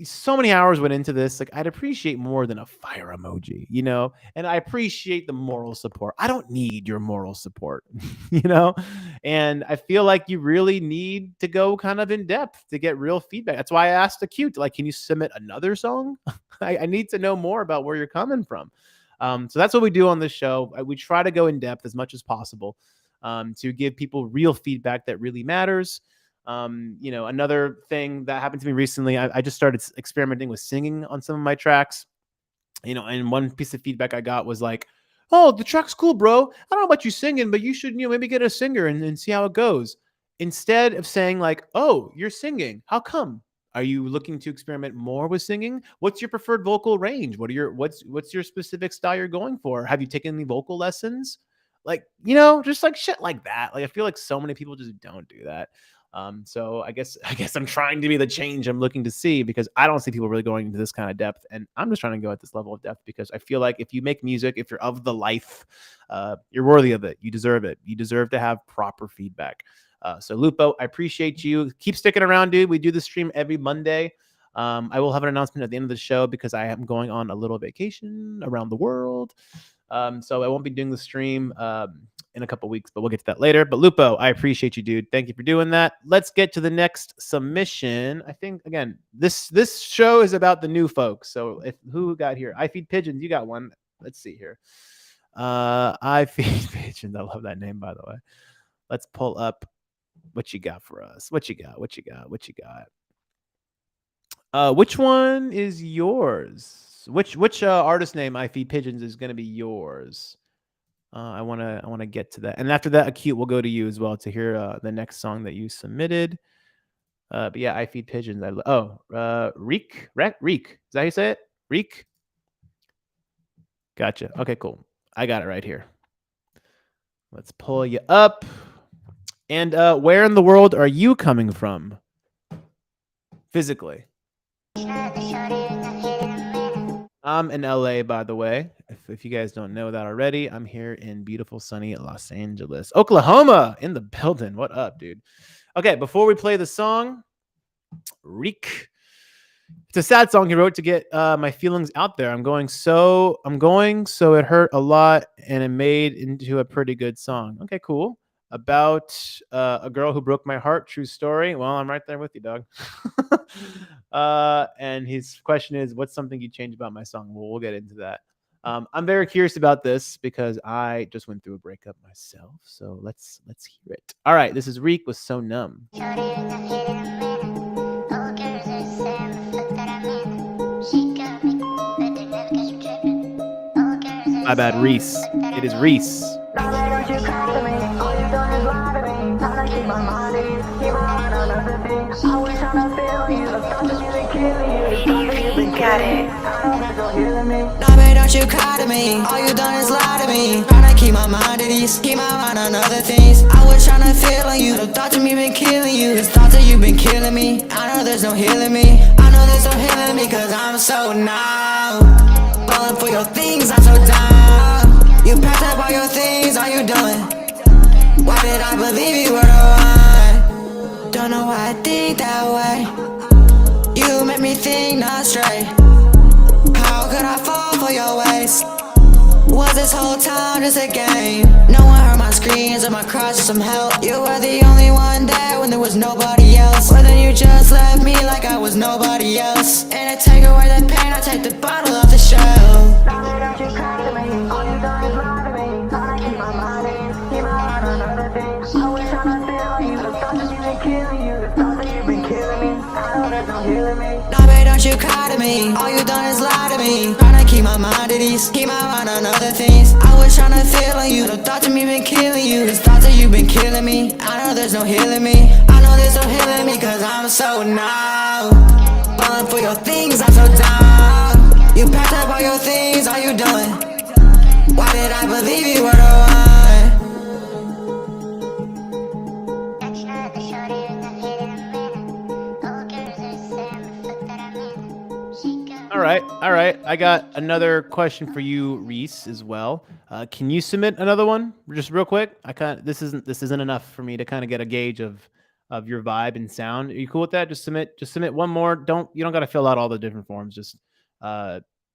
so many hours went into this. Like I'd appreciate more than a fire emoji, you know, and I appreciate the moral support. I don't need your moral support, you know, and I feel like you really need to go kind of in depth to get real feedback. That's why I asked Acute, like, can you submit another song? I need to know more about where you're coming from. So that's what we do on this show. We try to go in depth as much as possible to give people real feedback that really matters. You know, another thing that happened to me recently, I just started experimenting with singing on some of my tracks, you know, and one piece of feedback I got was like, oh, the track's cool, bro. I don't know about you singing, but you should, you know, maybe get a singer and see how it goes. Instead of saying like, oh, you're singing. How come? Are you looking to experiment more with singing? What's your preferred vocal range? What's your specific style you're going for? Have you taken any vocal lessons? Like, you know, just like shit like that. Like I feel like so many people just don't do that. So I guess I'm trying to be the change I'm looking to see because I don't see people really going into this kind of depth, and I'm just trying to go at this level of depth because I feel like if you make music, if you're of the life, you're worthy of it. You deserve it. You deserve to have proper feedback. So Lupo, I appreciate you. Keep sticking around, dude. We do the stream every Monday. I will have an announcement at the end of the show because I am going on a little vacation around the world. So I won't be doing the stream in a couple weeks, but we'll get to that later. But Lupo, I appreciate you, dude. Thank you for doing that. Let's get to the next submission. I think again, this show is about the new folks. So who got here? I Feed Pigeons. You got one. Let's see here. I Feed Pigeons. I love that name, by the way. Let's pull up what you got for us. What you got? Which one is yours? Which artist name I Feed Pigeons is going to be yours? I want to get to that. And after that, Acute will go to you as well to hear the next song that you submitted. But yeah, I Feed Pigeons. Reek. Is that how you say it? Reek? Gotcha. Okay, cool. I got it right here. Let's pull you up. And where in the world are you coming from? Physically. I'm in LA, by the way. If you guys don't know that already, I'm here in beautiful, sunny Los Angeles. Oklahoma in the building. What up, dude? Okay, before we play the song, Reek. It's a sad song he wrote to get my feelings out there. I'm going, so it hurt a lot, and it made into a pretty good song. Okay, cool. About a girl who broke my heart. True story. Well, I'm right there with you, dog. And his question is, what's something you change about my song? Well, we'll get into that. I'm very curious about this because I just went through a breakup myself. So let's hear it. All right, this is Reek with So Numb. My bad, Reese. It is Reese. Got it. Nah, babe, don't you cry to me. All you done is lie to me. Tryna keep my mind at ease, keep my mind on other things. I was tryna feel on you. The thoughts of me been killing you. The thoughts of you been killing me. I know there's no healing me. I know there's no healing me, cause I'm so numb. Falling for your things, I'm so dumb. You packed up all your things, all you doing? Why did I believe you were the one? Don't know why I think that way. You make me think not straight. How could I fall for your ways? Was this whole time just a game? No one heard my screams or my cries for some help. You were the only one there when there was nobody else. Well, then you just left me like I was nobody else. And to take away the pain, I take the bottle off the shelf. Now that you cry to me, all you done is lie to me. Tryna keep my mind at ease, keep my mind on other things. I was tryna feel on you, the thoughts that you've been killing you, the thoughts that you've been killing me. I know there's no healing me. Nah, babe, don't you cry to me. All you done is lie to me. Tryna keep my mind at ease, keep my mind on other things. I was tryna feel on you, the thoughts of me been killing you, the thoughts that you've been killing me. I know there's no healing me. I know there's no healing me, cause I'm so numb. Falling for your things, I'm so dumb. You packed up all your things, all you doing? Why did I believe you were the one? All right. I got another question for you, Reese, as well. Can you submit another one, just real quick? This isn't enough for me to kind of get a gauge of your vibe and sound. Are you cool with that? Just submit one more. You don't got to fill out all the different forms. Just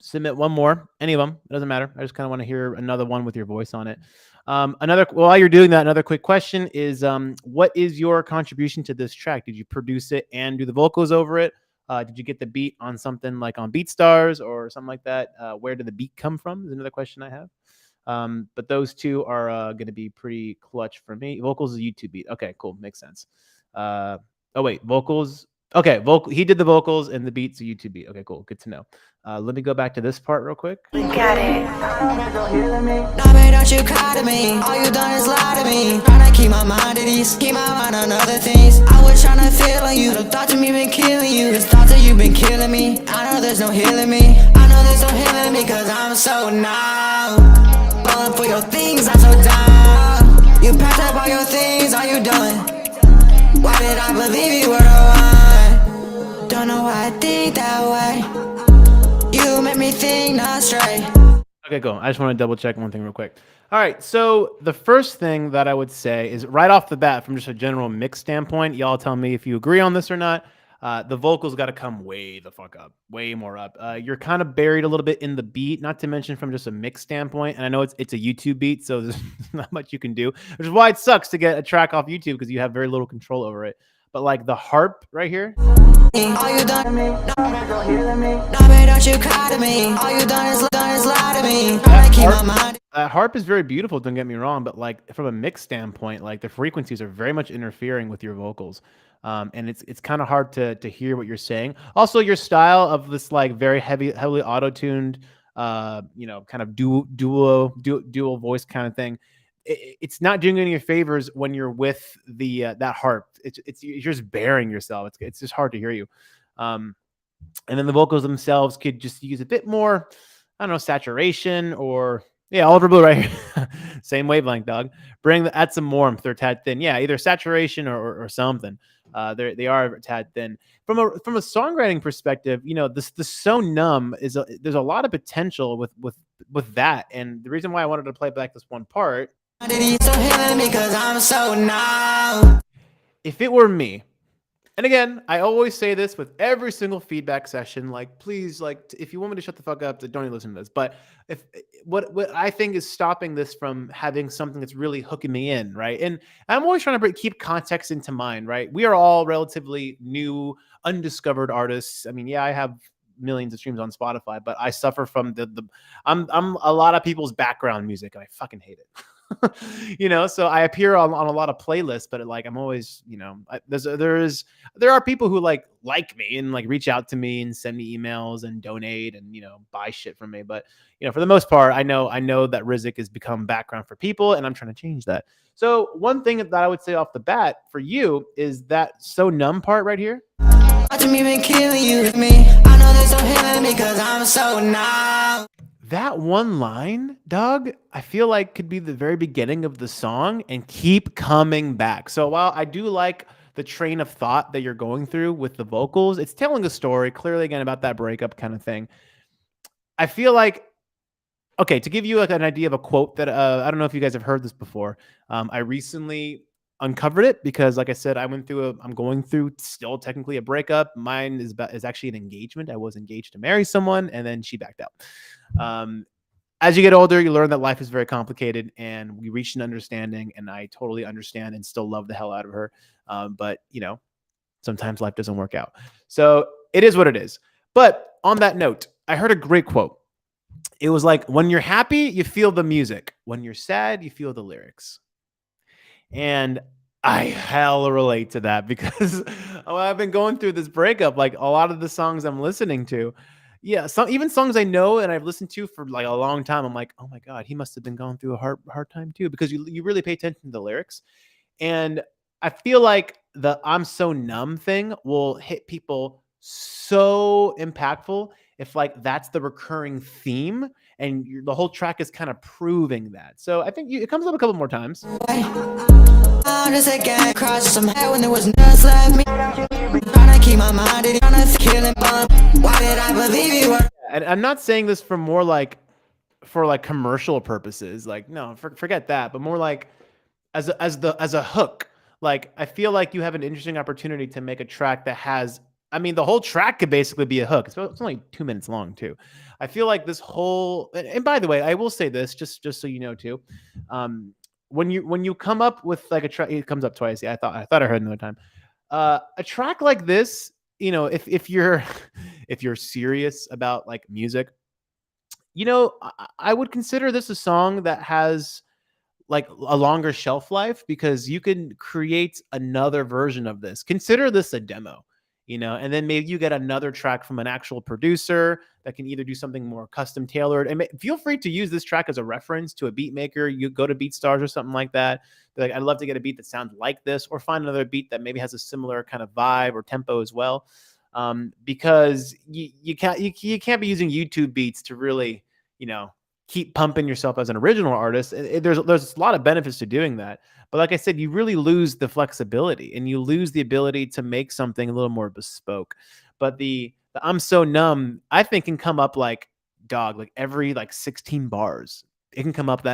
submit one more, any of them. It doesn't matter. I just kind of want to hear another one with your voice on it. While you're doing that, another quick question is, what is your contribution to this track? Did you produce it and do the vocals over it? Did you get the beat on something like on BeatStars or something like that? Where did the beat come from is another question I have. But those two are going to be pretty clutch for me. Vocals is a YouTube beat. Okay, cool. Makes sense. Vocals. Okay, he did the vocals and the beats a YouTube beat. Okay, cool. Good to know. Let me go back to this part real quick. Got it. Nah, babe, don't you cry to me. All you done is lie to me. Tryna keep my mind at ease, keep my mind on other things. I was tryna feel on you, the thoughts of me been killing you, the thoughts that you been killing me. I know there's no healing me. I know there's no healing me, cause I'm so numb. Falling for your things, I'm so dumb. You packed up all your things, all you doing? Why did I believe you were the one? Don't know why I think that way. You make me think not straight. Okay, cool. I just want to double check one thing real quick. All right, so the first thing that I would say is right off the bat, from just a general mix standpoint, y'all tell me if you agree on this or not. The vocals got to come way the fuck up, way more up. You're kind of buried a little bit in the beat, not to mention from just a mix standpoint. And I know it's a YouTube beat, so there's not much you can do, which is why it sucks to get a track off YouTube because you have very little control over it. But like the harp right here. All you done to me, nah, babe, don't you cry to me. All you done is lie to me. Tryna keep my mind. Harp is very beautiful, don't get me wrong, but like from a mix standpoint, like the frequencies are very much interfering with your vocals. And it's kind of hard to hear what you're saying. Also, your style of this like very heavily auto-tuned, kind of dual voice kind of thing. It's not doing any favors when you're with the that harp. You're just bearing yourself. It's just hard to hear you. And then the vocals themselves could just use a bit more, I don't know, saturation or Oliver Blue right here. Same wavelength, dog. Add some warmth. They're tad thin. Yeah, either saturation or something. They are a tad thin. From a songwriting perspective, the So Numb there's a lot of potential with that. And the reason why I wanted to play back this one part. Because I'm so numb. if it were me, and again, I always say this with every single feedback session, like, please, like, if you want me to shut the fuck up, then don't even listen to this. But if what I think is stopping this from having something that's really hooking me in, right? And I'm always trying to keep context into mind, right? We are all relatively new, undiscovered artists. I mean, yeah, I have millions of streams on Spotify, but I suffer from the I'm a lot of people's background music, and I fucking hate it. So I appear on a lot of playlists, but like I'm always, there are people who like me and like reach out to me and send me emails and donate and buy shit from me. But for the most part, I know that Rizik has become background for people, and I'm trying to change that. So one thing that I would say off the bat for you is that "So Numb" part right here. Watching me been killing you with me. I know there's no healing me cause I'm so numb. That one line, dog, I feel like could be the very beginning of the song and keep coming back. So while I do like the train of thought that you're going through with the vocals, it's telling a story clearly again about that breakup kind of thing. I feel like, okay, to give you like an idea of a quote that I don't know if you guys have heard this before. I recently uncovered it because, like I said, I'm going through still technically a breakup. Mine is actually an engagement. I was engaged to marry someone, and then she backed out. As you get older, you learn that life is very complicated, and we reached an understanding, and I totally understand and still love the hell out of her. But sometimes life doesn't work out. So it is what it is. But on that note, I heard a great quote. It was like, when you're happy, you feel the music. When you're sad, you feel the lyrics. And I hell relate to that because I've been going through this breakup. Like a lot of the songs I'm listening to, yeah, some even songs I know and I've listened to for like a long time. I'm like, oh my god, he must have been going through a hard time too, because you really pay attention to the lyrics. And I feel like the "I'm so numb" thing will hit people so impactful if like that's the recurring theme and the whole track is kind of proving that. So I think it comes up a couple more times. Just again, cross some hair when there was nothing left me. Trying to keep my mind in trying to kill it, but why did I believe you were? And I'm not saying this for more like for like commercial purposes. Like no, forget that. But more like as a hook. Like I feel like you have an interesting opportunity to make a track that has. I mean, the whole track could basically be a hook. It's only 2 minutes long too. I feel like this whole. And by the way, I will say this just so you know too. When you come up with like a track, it comes up twice. Yeah, I thought I heard another time. A track like this, if you're if you're serious about like music, I would consider this a song that has like a longer shelf life because you can create another version of this. Consider this a demo, and then maybe you get another track from an actual producer that can either do something more custom tailored. And feel free to use this track as a reference to a beat maker. You go to BeatStars or something like that. Be like, I'd love to get a beat that sounds like this, or find another beat that maybe has a similar kind of vibe or tempo as well. Because you can't be using YouTube beats to really, you know, keep pumping yourself as an original artist. There's a lot of benefits to doing that. But like I said, you really lose the flexibility and you lose the ability to make something a little more bespoke. But the "I'm so numb," I think can come up like dog, like every like 16 bars. It can come up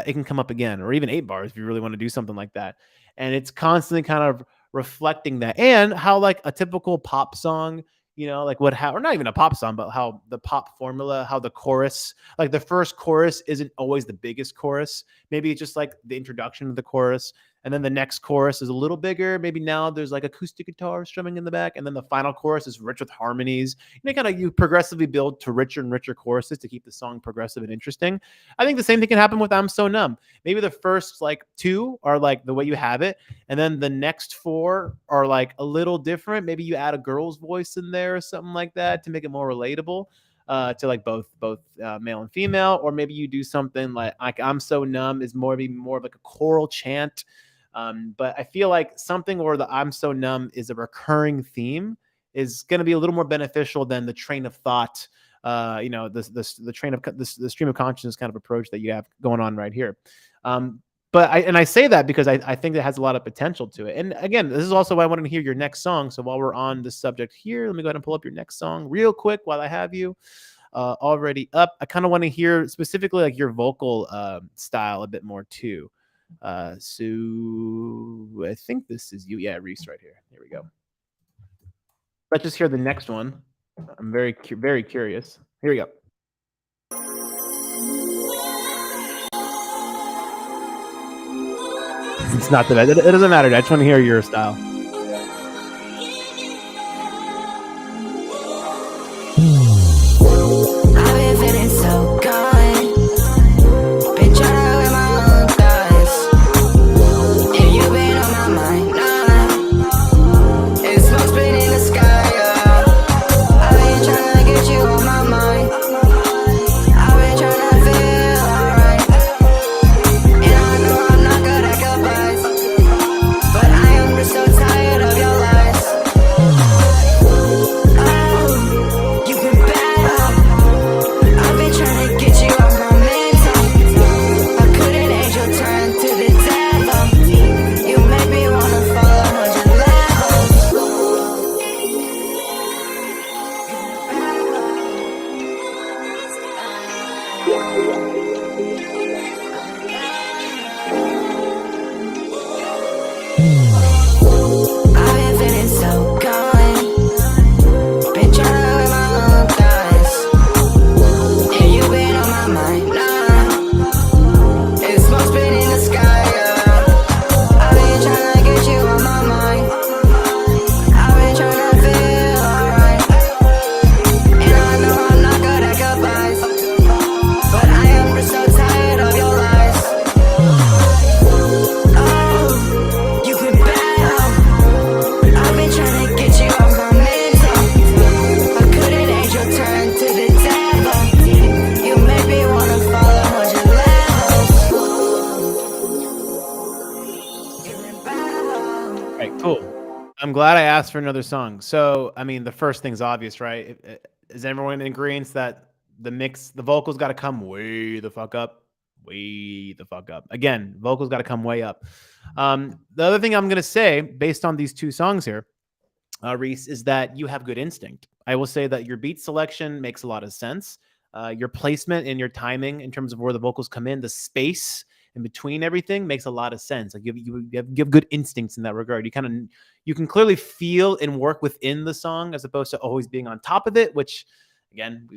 again, or even 8 bars if you really want to do something like that. And it's constantly kind of reflecting that, and how like a typical pop song, like or not even a pop song, but how the pop formula, how the chorus, like the first chorus isn't always the biggest chorus. Maybe it's just like the introduction of the chorus. And then the next chorus is a little bigger. Maybe now there's like acoustic guitar strumming in the back. And then the final chorus is rich with harmonies. You progressively build to richer and richer choruses to keep the song progressive and interesting. I think the same thing can happen with "I'm So Numb." Maybe the first like two are like the way you have it. And then the next four are like a little different. Maybe you add a girl's voice in there or something like that to make it more relatable to like both male and female. Or maybe you do something like "I'm So Numb" is more of like a choral chant. But I feel like something where the "I'm so numb" is a recurring theme is going to be a little more beneficial than the train of thought, the train of the stream of consciousness kind of approach that you have going on right here. But I say that because I think that has a lot of potential to it. And again, this is also why I wanted to hear your next song. So while we're on this subject here, let me go ahead and pull up your next song real quick while I have you already up. I kind of want to hear specifically like your vocal style a bit more too. So I think this is you. Yeah, Reese right here. Here we go. Let's just hear the next one. I'm very curious. Here we go. It's not the best. It doesn't matter. I just want to hear your style. I've been feeling so gone. Been trying with my own thoughts. And you've been on my mind, nah. It's smoke spinning in the sky, yeah. I've been trying to get you on my mind. I've been trying to feel alright. And I know I'm not good at goodbyes, but I am just so tired of your lies. Oh, you've been bad. I've been trying to get you off my mental. I couldn't angel turn to the devil. You make me wanna fall 100 levels. I've been feeling so gone. Been trying with my own thoughts. And you've been on my mind, nah. It's smoke spinning in the sky, yeah. I've been trying to get you on my mind. I've been trying to feel alright. And I know I'm not good at goodbyes, but I am just so tired of your lies. Oh, you've been bad. I've been trying to get you off my mental. I couldn't angel turn to the devil. You make me wanna fall 100 levels. All right, cool. I'm glad I asked for another song. So, I mean, the first thing's obvious, right? Is everyone in agreement that the vocals got to come way the fuck up? Way the fuck up. Again, vocals got to come way up. The other thing I'm going to say, based on these two songs here, Reese, is that you have good instinct. I will say that your beat selection makes a lot of sense. Your placement and your timing in terms of where the vocals come in, the space in between everything makes a lot of sense. Like you have good instincts in that regard. You can clearly feel and work within the song as opposed to always being on top of it. Which, again,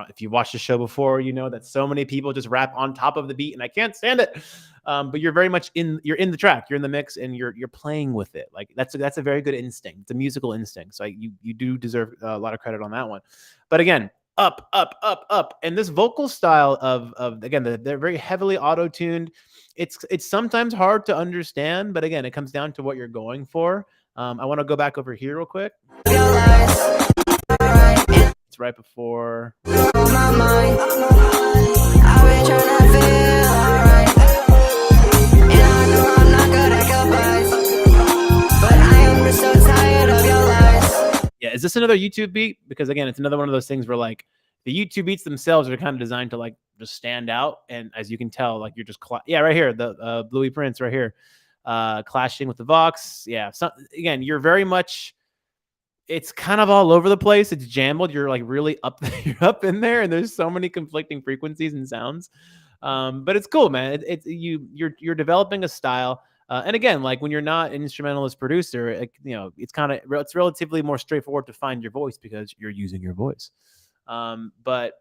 if you watched the show before, you know that so many people just rap on top of the beat, and I can't stand it. But you're very much you're in the track, you're in the mix, and you're playing with it. Like that's a very good instinct. It's a musical instinct. So you do deserve a lot of credit on that one. But again, up, up, up, up, and this vocal style of again, they're very heavily auto tuned. It's sometimes hard to understand, but again, it comes down to what you're going for. I want to go back over here real quick. It's right before. Yeah, is this another YouTube beat? Because again, it's another one of those things where like the YouTube beats themselves are kind of designed to like just stand out, and as you can tell, like you're just yeah, right here, the Bluey Prince right here, clashing with the Vox. Yeah, so again, you're very much. It's kind of all over the place. It's jumbled. You're like really up, you're up in there, and there's so many conflicting frequencies and sounds. But it's cool, man. You're developing a style. And again, like when you're not an instrumentalist producer, it's relatively more straightforward to find your voice because you're using your voice. But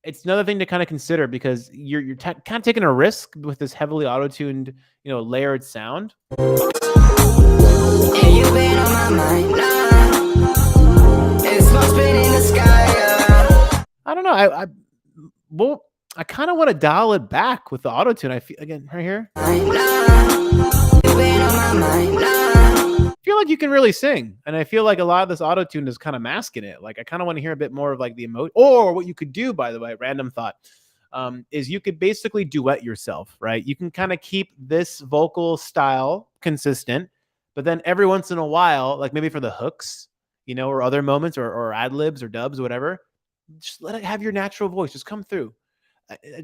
it's another thing to kind of consider because you're kind of taking a risk with this heavily auto-tuned, layered sound. And you've been on my mind, nah. It's smoke spinning in the sky, yeah. I don't know. I kind of want to dial it back with the auto-tune. I feel again right here. I feel like you can really sing, and I feel like a lot of this auto-tune is kind of masking it. Like I kind of want to hear a bit more of like the emotion. Or what you could do, by the way, random thought, is you could basically duet yourself, right? You can kind of keep this vocal style consistent, but then every once in a while, like maybe for the hooks, or other moments or ad libs or dubs, whatever, just let it have your natural voice just come through.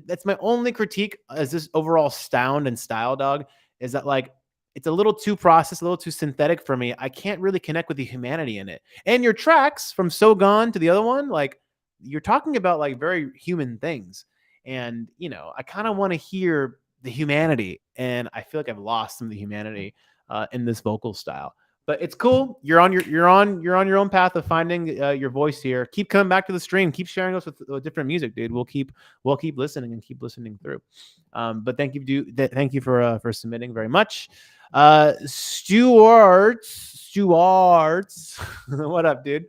That's my only critique as this overall sound and style, dog, is that like it's a little too processed, a little too synthetic for me. I can't really connect with the humanity in it. And your tracks from So Gone to the other one, like you're talking about like very human things. And, I kind of want to hear the humanity, and I feel like I've lost some of the humanity in this vocal style. But it's cool. You're on your own path of finding your voice here. Keep coming back to the stream. Keep sharing us with different music, dude. We'll keep listening and keep listening through. But thank you for submitting very much. Stuart, what up, dude?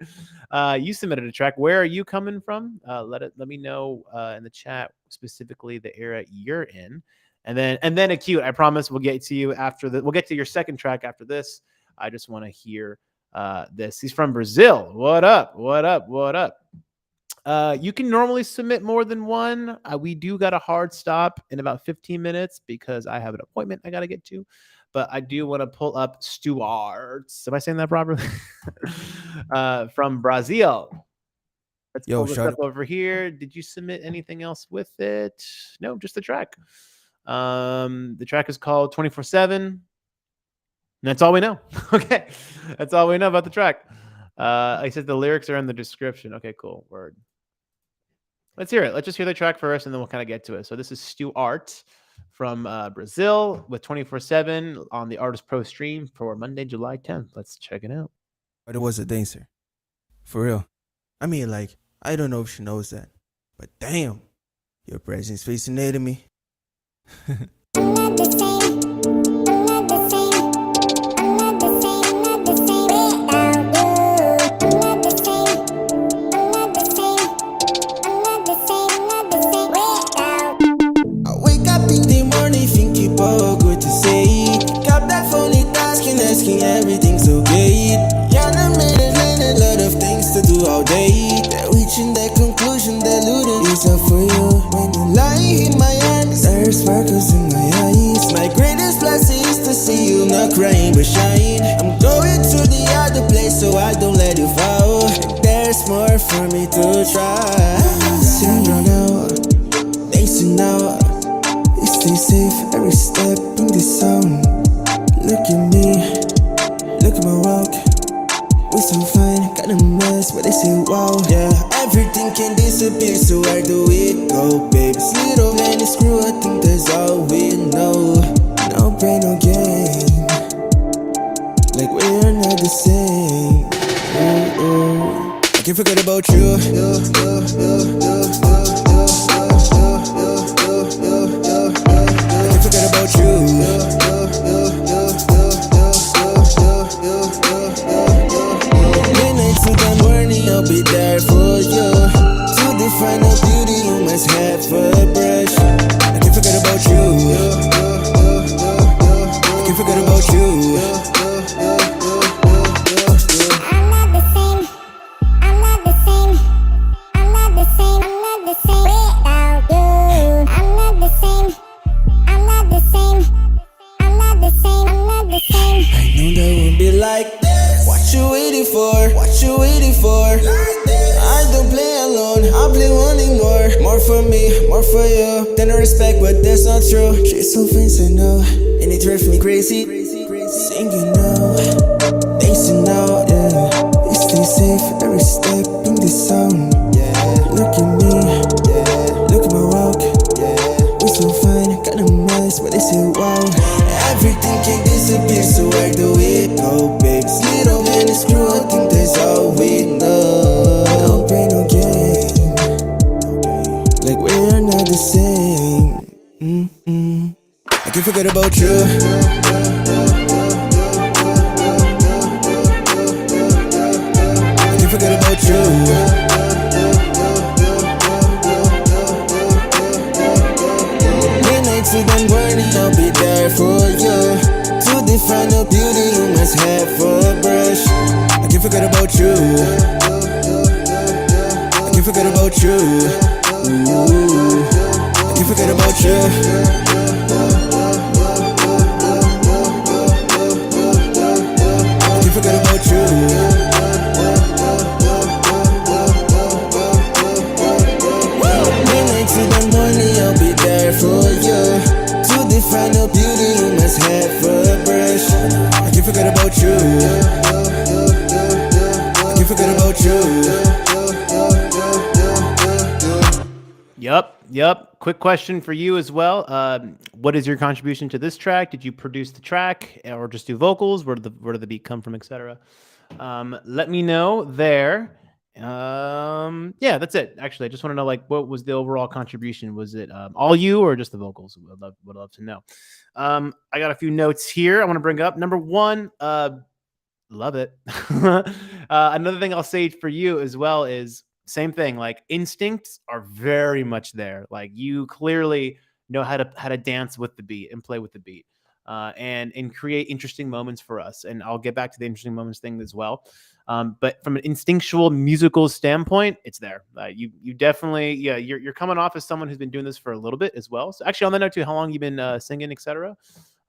You submitted a track. Where are you coming from? Let me know in the chat specifically the era you're in, and then Acute. I promise we'll get to you after the. We'll get to your second track after this. I just want to hear this. He's from Brazil. What up? What up? What up? You can normally submit more than one. We do got a hard stop in about 15 minutes because I have an appointment I got to get to. But I do want to pull up Stuart. Am I saying that properly? From Brazil. Let's pull this up over here. Did you submit anything else with it? No, just the track. The track is called 24/7. That's all we know. Okay. That's all we know about the track. I said the lyrics are in the description. Okay, cool. Word. Let's hear it. Let's just hear the track first, and then we'll kind of get to it. So this is Stuart from Brazil with 24/7 on the ArtistPro stream for Monday, July 10th. Let's check it out. But it was a dancer. For real. I mean, like, I don't know if she knows that. But damn, your presence fascinated me. I'm not the same. I'm not the same. I'm not the same. I'm not the same without you. I'm not the same. I'm not the same. I'm not the same. I'm not the same without you. I wake up in the morning thinking about good to say. Got that phony tasking, asking everything's okay. Yeah, I made a lot of things to do all day. They're reaching that conclusion that looting is up for you. When you lie in my arms, there are sparkles in my eyes. My greatest blessing is to see you not crying but shine. I'm going to the other place so I don't let you fall. There's more for me to try. Sing right now, dancing now. You stay safe every step in the song. Look at me, look at my walk. We so fine, got a mess, but they say wow. Yeah, everything can disappear, so where do we go, babe? This little man is screw, I think that's all we know. No pain, no gain. Like we're not the same. I can't forget about you. I can't forget about you. To the morning, I'll be there for you. To define the beauty you must have for a brush. I can't forget about you. I can't forget about you. I'm not the same. I'm not the same. I'm not the same. I'm not the same without you. I'm not the same. I'm not the same. I'm not the same. I'm not the same. I know that won't be like this. What you waiting for? What you waiting for? I don't play alone, I play wanting more. More for me, more for you. Then I respect, but that's not true. She's so fancy now, and it drives me crazy. Singing now, dancing now, yeah. You stay safe every step in the song. Look at me, look at my walk. We so fine, got a mess, but they say wow. Everything can disappear, so where do we go, babe? This little man is screw, I think that's all we know. No pain, no gain. Like we're not the same. I can't forget about you. I can't forget about you. To the morning, I'll be there for you. To define the beauty you must have for a brush. I can't forget about you. I can't forget about you. I can't forget about you. I can't forget about you. Midnight to the morning, I'll be there for you. To define the beauty you must have for a brush. I can't forget about you. I can't forget about you. Yep. Quick question for you as well. What is your contribution to this track? Did you produce the track or just do vocals? Where did the beat come from, etc.? Let me know there. Yeah, that's it. Actually, I just want to know like what was the overall contribution? Was it all you or just the vocals? Would love to know. I got a few notes here I want to bring up. Number one, love it. Another thing I'll say for you as well is same thing. Like instincts are very much there. Like you clearly know how to dance with the beat and play with the beat, and create interesting moments for us. And I'll get back to the interesting moments thing as well. But from an instinctual musical standpoint, it's there. You definitely you're coming off as someone who's been doing this for a little bit as well. So actually on that note too, how long you've been singing, etc.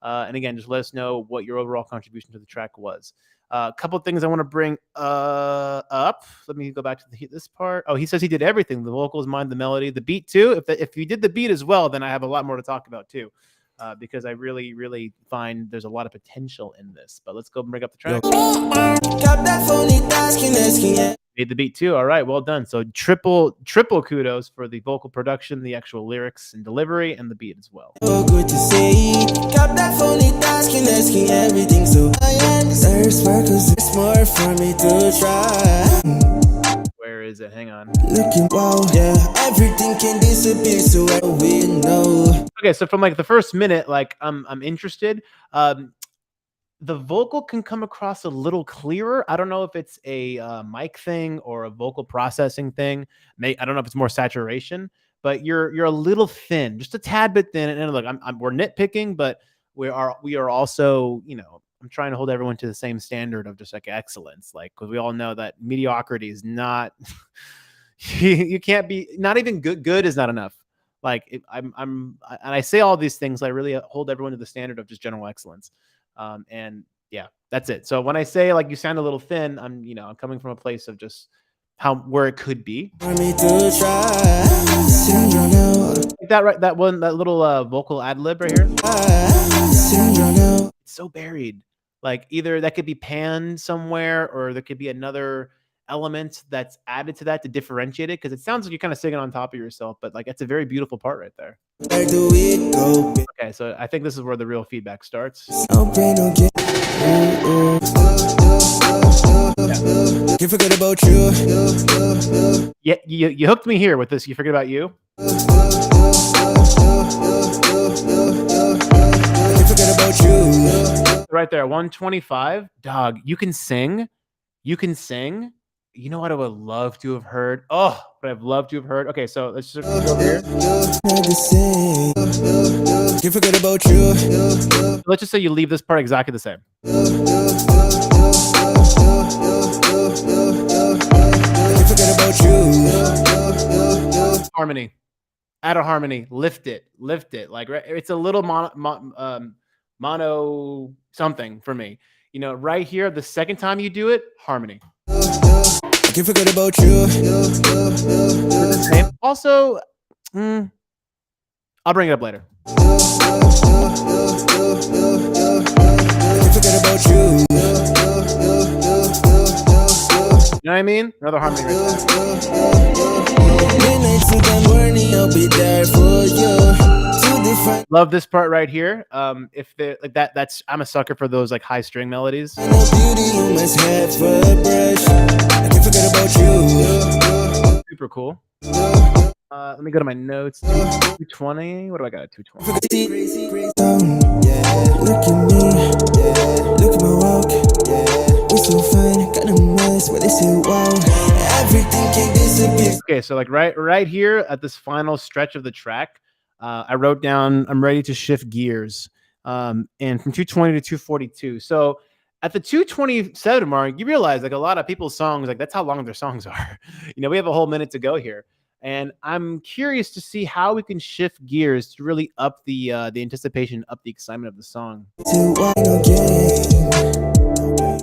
And again, just let us know what your overall contribution to the track was. A couple of things I want to bring up. Let me go back to this part. Oh, he says he did everything: the vocals, mind, the melody, the beat too. If you did the beat as well, then I have a lot more to talk about too, because I really find there's a lot of potential in this. But let's go bring up the track. Made the beat too. All right, well done. So triple kudos for the vocal production, the actual lyrics and delivery, and the beat as well. So good to see. Cap that phony asking everything. So there's more for me to try. Where is it? Hang on. Looking wow, yeah. Everything can disappear, so we know. Okay, so from like the first minute, like I'm interested. The vocal can come across a little clearer. I don't know if it's a mic thing or a vocal processing thing. I don't know if it's more saturation, but you're a little thin, just a tad bit thin. And look, we're nitpicking, but we are also, I'm trying to hold everyone to the same standard of just like excellence, like because we all know that mediocrity is not. You can't be not even good. Good is not enough. Like and I say all these things. I really hold everyone to the standard of just general excellence. And yeah, that's it. So when I say like you sound a little thin, I'm coming from a place of just where it could be. Like that, right? That little vocal ad lib right here. It's so buried. Like either that could be panned somewhere, or there could be another element that's added to that to differentiate it, because it sounds like you're kind of singing on top of yourself, but like it's a very beautiful part right there. Okay, so I think this is where the real feedback starts. Can't forget about you. Yeah, you hooked me here with this. You forget about you. Right there, 125. Dog, you can sing. You can sing. You know what I would love to have heard? Oh, what I've loved to have heard. Okay, so let's just go over here. Can't forget about you. Let's just say you leave this part exactly the same. Can't forget about you. Harmony. Add a harmony. Lift it. Like it's a little mono something for me. Right here, the second time you do it, harmony. I can't forget about you. Also, I'll bring it up later. I can't forget about you. You know what I mean? Another harmony right there. Midnight to the morning, I'll be there for you. Love this part right here. If they like that's I'm a sucker for those like high string melodies. I beauty you must have for a brush. I can't forget about you. Super cool. Let me go to my notes. 220. What do I got? 220. Yeah, look at me. Yeah, look at my walk. Yeah, we so fine. Got a mess, but they say wow. Everything can disappear. Okay, so like right here at this final stretch of the track, I wrote down I'm ready to shift gears. And from 220 to 242. So at the 227 mark, you realize like a lot of people's songs, like that's how long their songs are. We have a whole minute to go here. And I'm curious to see how we can shift gears to really up the anticipation, up the excitement of the song.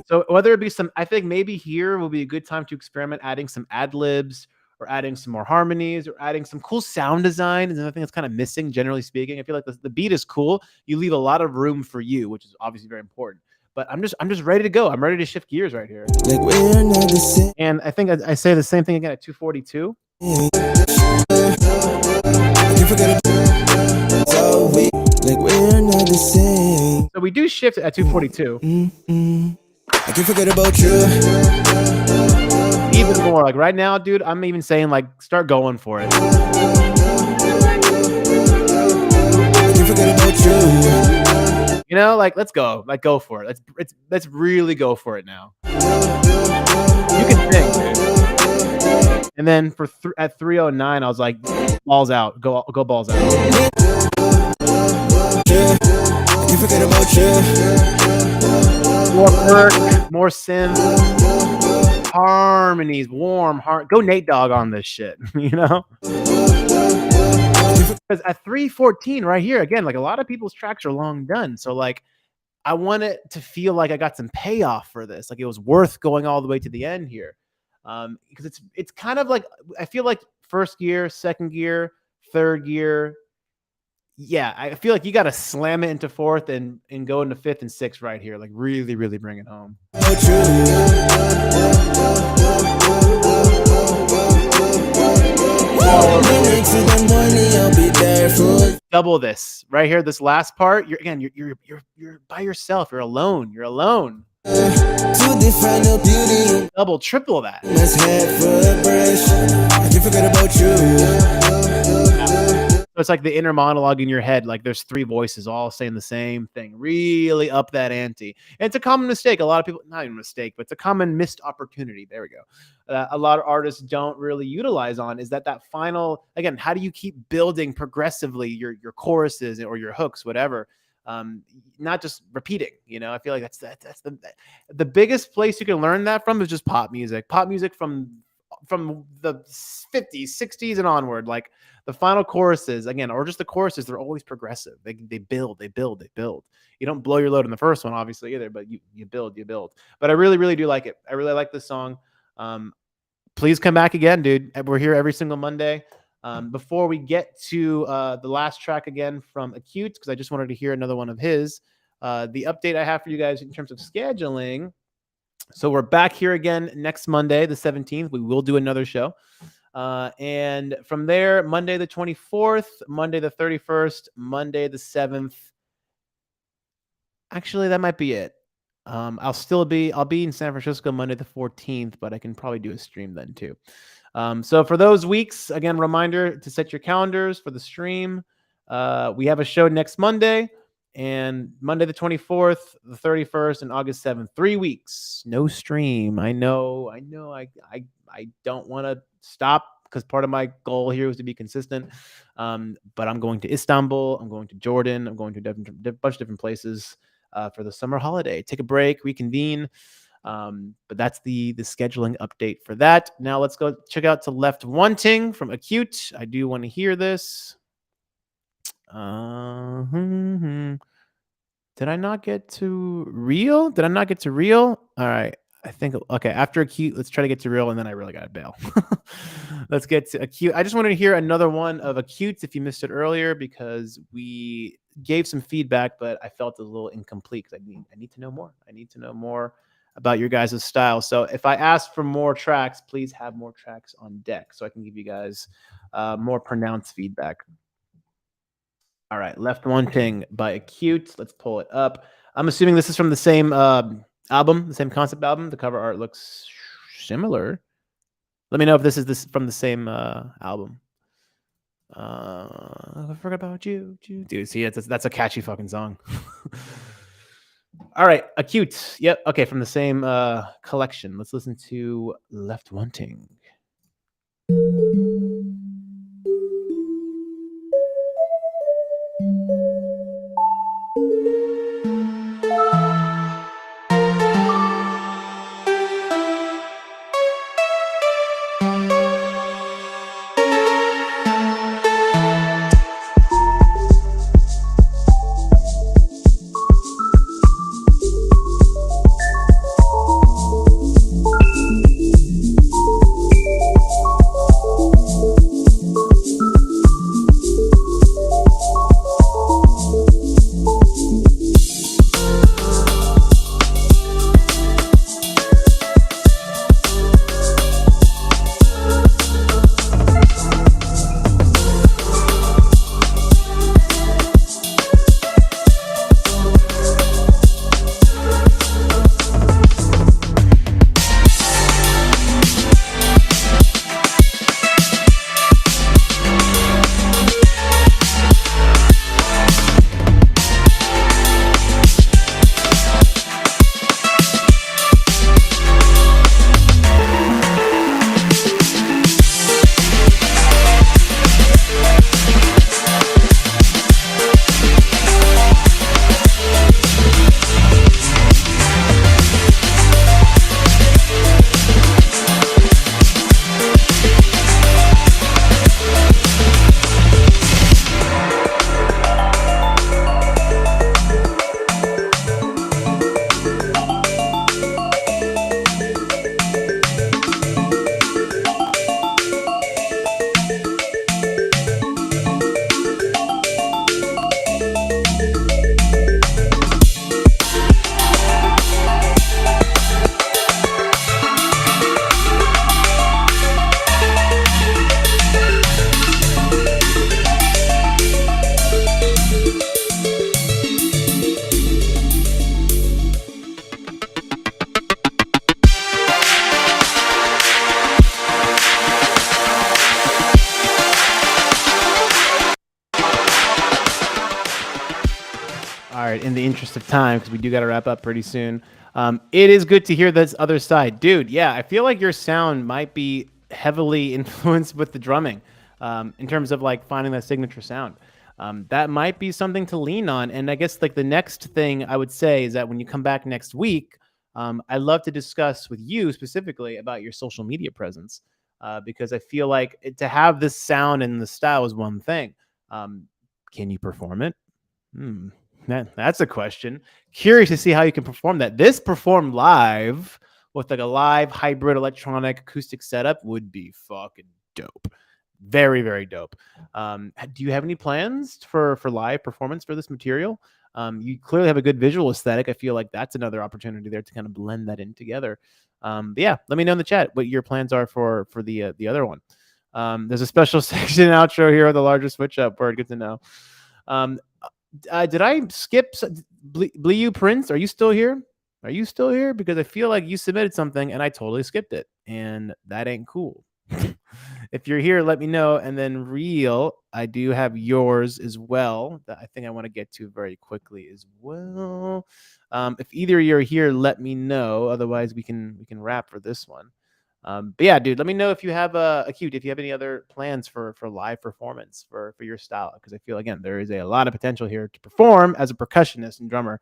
So whether it be I think maybe here will be a good time to experiment adding some ad libs, or adding some more harmonies, or adding some cool sound design. Is another thing that's kind of missing, generally speaking. I feel like the beat is cool. You leave a lot of room for you, which is obviously very important. But I'm just ready to go. I'm ready to shift gears right here. Like we're not the same. And I think I say the same thing again at 242. we do shift at 242. I can't forget about you. Even more. Like right now, dude, I'm even saying like start going for it. I can't forget about you. You know, like let's go. Like go for it. Let's really go for it now. You can sing, dude. And then for at 309, I was like, balls out. Go balls out. I can't forget about you. More perk, more synth, harmonies, warm heart. Go Nate Dogg on this shit, you know? Because at 314 right here, again, like a lot of people's tracks are long done. So like I want it to feel like I got some payoff for this. Like it was worth going all the way to the end here. Because it's kind of like, I feel like first gear, second gear, third gear. Yeah, I feel like you got to slam it into fourth and go into fifth and sixth right here. Like really, really bring it home. Double this right here. This last part, you're by yourself. You're alone. You're alone. Double, triple that. I can forget about you. So it's like the inner monologue in your head. Like there's three voices all saying the same thing. Really up that ante. And it's a common mistake. A lot of people, not even a mistake, but it's a common missed opportunity. There we go. A lot of artists don't really utilize on is that final, again, how do you keep building progressively your choruses or your hooks, whatever. Not just repeating, you know. I feel like that's the biggest place you can learn that from is just pop music from the 50s, 60s and onward. Like the final choruses, again, or just the choruses, they're always progressive. They build. You don't blow your load in the first one, obviously, either, but you build. But I really, really do like it. I really like this song. Please come back again, dude. We're here every single Monday. Before we get to the last track again from Acute, because I just wanted to hear another one of his, the update I have for you guys in terms of scheduling. So we're back here again next Monday, the 17th. We will do another show. And from there, Monday the 24th, Monday the 31st, Monday the 7th. Actually, that might be it. I'll be in San Francisco Monday the 14th, but I can probably do a stream then too. So for those weeks, again, reminder to set your calendars for the stream. We have a show next Monday and Monday the 24th, the 31st, and August 7th. 3 weeks, no stream. I know. I don't want to stop because part of my goal here was to be consistent. But I'm going to Istanbul. I'm going to Jordan. I'm going to a bunch of different places for the summer holiday. Take a break, reconvene. But that's the scheduling update for that. Now let's go check out to Left Wanting from Acute. I do want to hear this. Did I not get to Real? All right. I think, okay, after Acute, let's try to get to Real, and then I really got to bail. Let's get to Acute. I just wanted to hear another one of Acute if you missed it earlier, because we gave some feedback, but I felt it was a little incomplete because I need to know more. I need to know more about your guys' style. So if I ask for more tracks, please have more tracks on deck so I can give you guys more pronounced feedback. All right, Left Wanting by Acute. Let's pull it up. I'm assuming this is from the same album, the same concept album. The cover art looks similar. Let me know if this is from the same album. I forgot about you, dude. See, that's a catchy fucking song. All right, Acute. Yep. Okay, from the same collection. Let's listen to Left Wanting. right, in the interest of time, because we do got to wrap up pretty soon. It is good to hear this other side, dude. Yeah, I feel like your sound might be heavily influenced with the drumming, in terms of like finding that signature sound. That might be something to lean on. And I guess like the next thing I would say is that when you come back next week, I'd love to discuss with you specifically about your social media presence, because I feel like to have this sound and the style is one thing. Can you perform it? Hmm. That's a question. Curious to see how you can perform that. This performed live with like a live hybrid electronic acoustic setup would be fucking dope. Very, very dope. Do you have any plans for live performance for this material? You clearly have a good visual aesthetic. I feel like that's another opportunity there to kind of blend that in together. But yeah, let me know in the chat what your plans are for the other one. There's a special section outro here with the larger switch up word. Good to know. Did I skip Bleu Prince? Are you still here? Are you still here? Because I feel like you submitted something and I totally skipped it, and that ain't cool. If you're here, let me know. And then Real, I do have yours as well that I think I want to get to very quickly as well. If either you're here, let me know. Otherwise, we can wrap for this one. But yeah, dude, let me know if you have if you have any other plans for live performance for your style, because I feel again there is a lot of potential here to perform as a percussionist and drummer.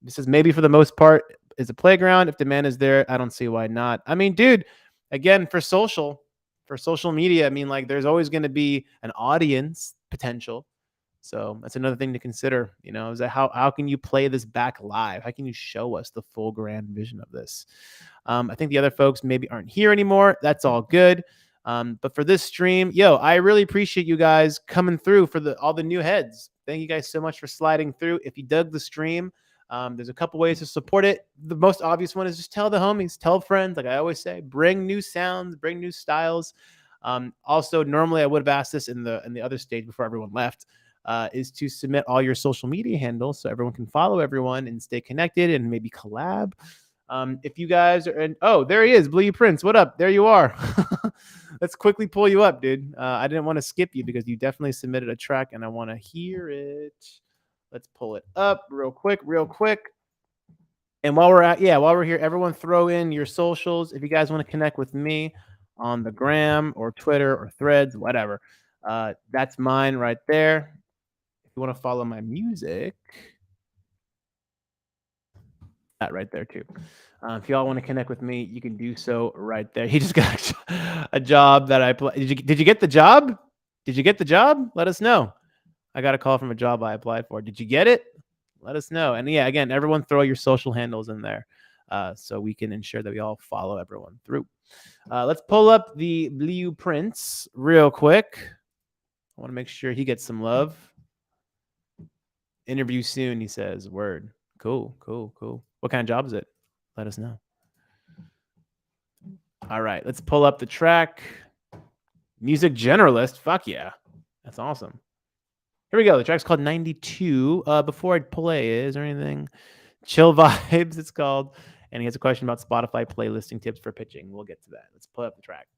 This is maybe for the most part is a playground. If demand is there, I don't see why not. I mean, dude, again for social media, I mean, like there's always going to be an audience potential. So that's another thing to consider, is that how can you play this back live? How can you show us the full grand vision of this? I think the other folks maybe aren't here anymore. That's all good. But for this stream, I really appreciate you guys coming through for all the new heads. Thank you guys so much for sliding through. If you dug the stream, there's a couple ways to support it. The most obvious one is just tell the homies, tell friends. Like I always say, bring new sounds, bring new styles. Also, normally I would have asked this in the other stage before everyone left. Is to submit all your social media handles so everyone can follow everyone and stay connected and maybe collab. If you guys are there he is, Blue Prince. What up? There you are. Let's quickly pull you up, dude. I didn't want to skip you because you definitely submitted a track and I want to hear it. Let's pull it up real quick. And while we're here, everyone throw in your socials. If you guys want to connect with me on the gram or Twitter or Threads, whatever. That's mine right there. If you want to follow my music, that right there too. If y'all want to connect with me, you can do so right there. He just got a job that I applied. Did you get the job? Did you get the job? Let us know. I got a call from a job I applied for. Did you get it? Let us know. And yeah, again, everyone throw your social handles in there so we can ensure that we all follow everyone through. Let's pull up the Blue Prince real quick. I want to make sure he gets some love. Interview soon, he says. Word. Cool. What kind of job is it? Let us know. All right, let's pull up the track. Music generalist. Fuck yeah. That's awesome. Here we go. The track's called 92. Before I play, is there anything? Chill Vibes, it's called. And he has a question about Spotify playlisting tips for pitching. We'll get to that. Let's pull up the track.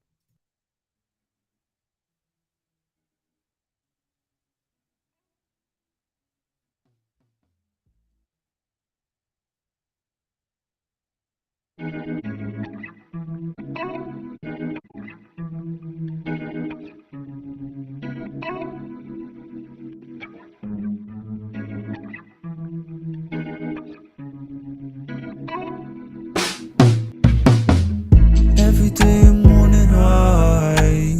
Every day morning I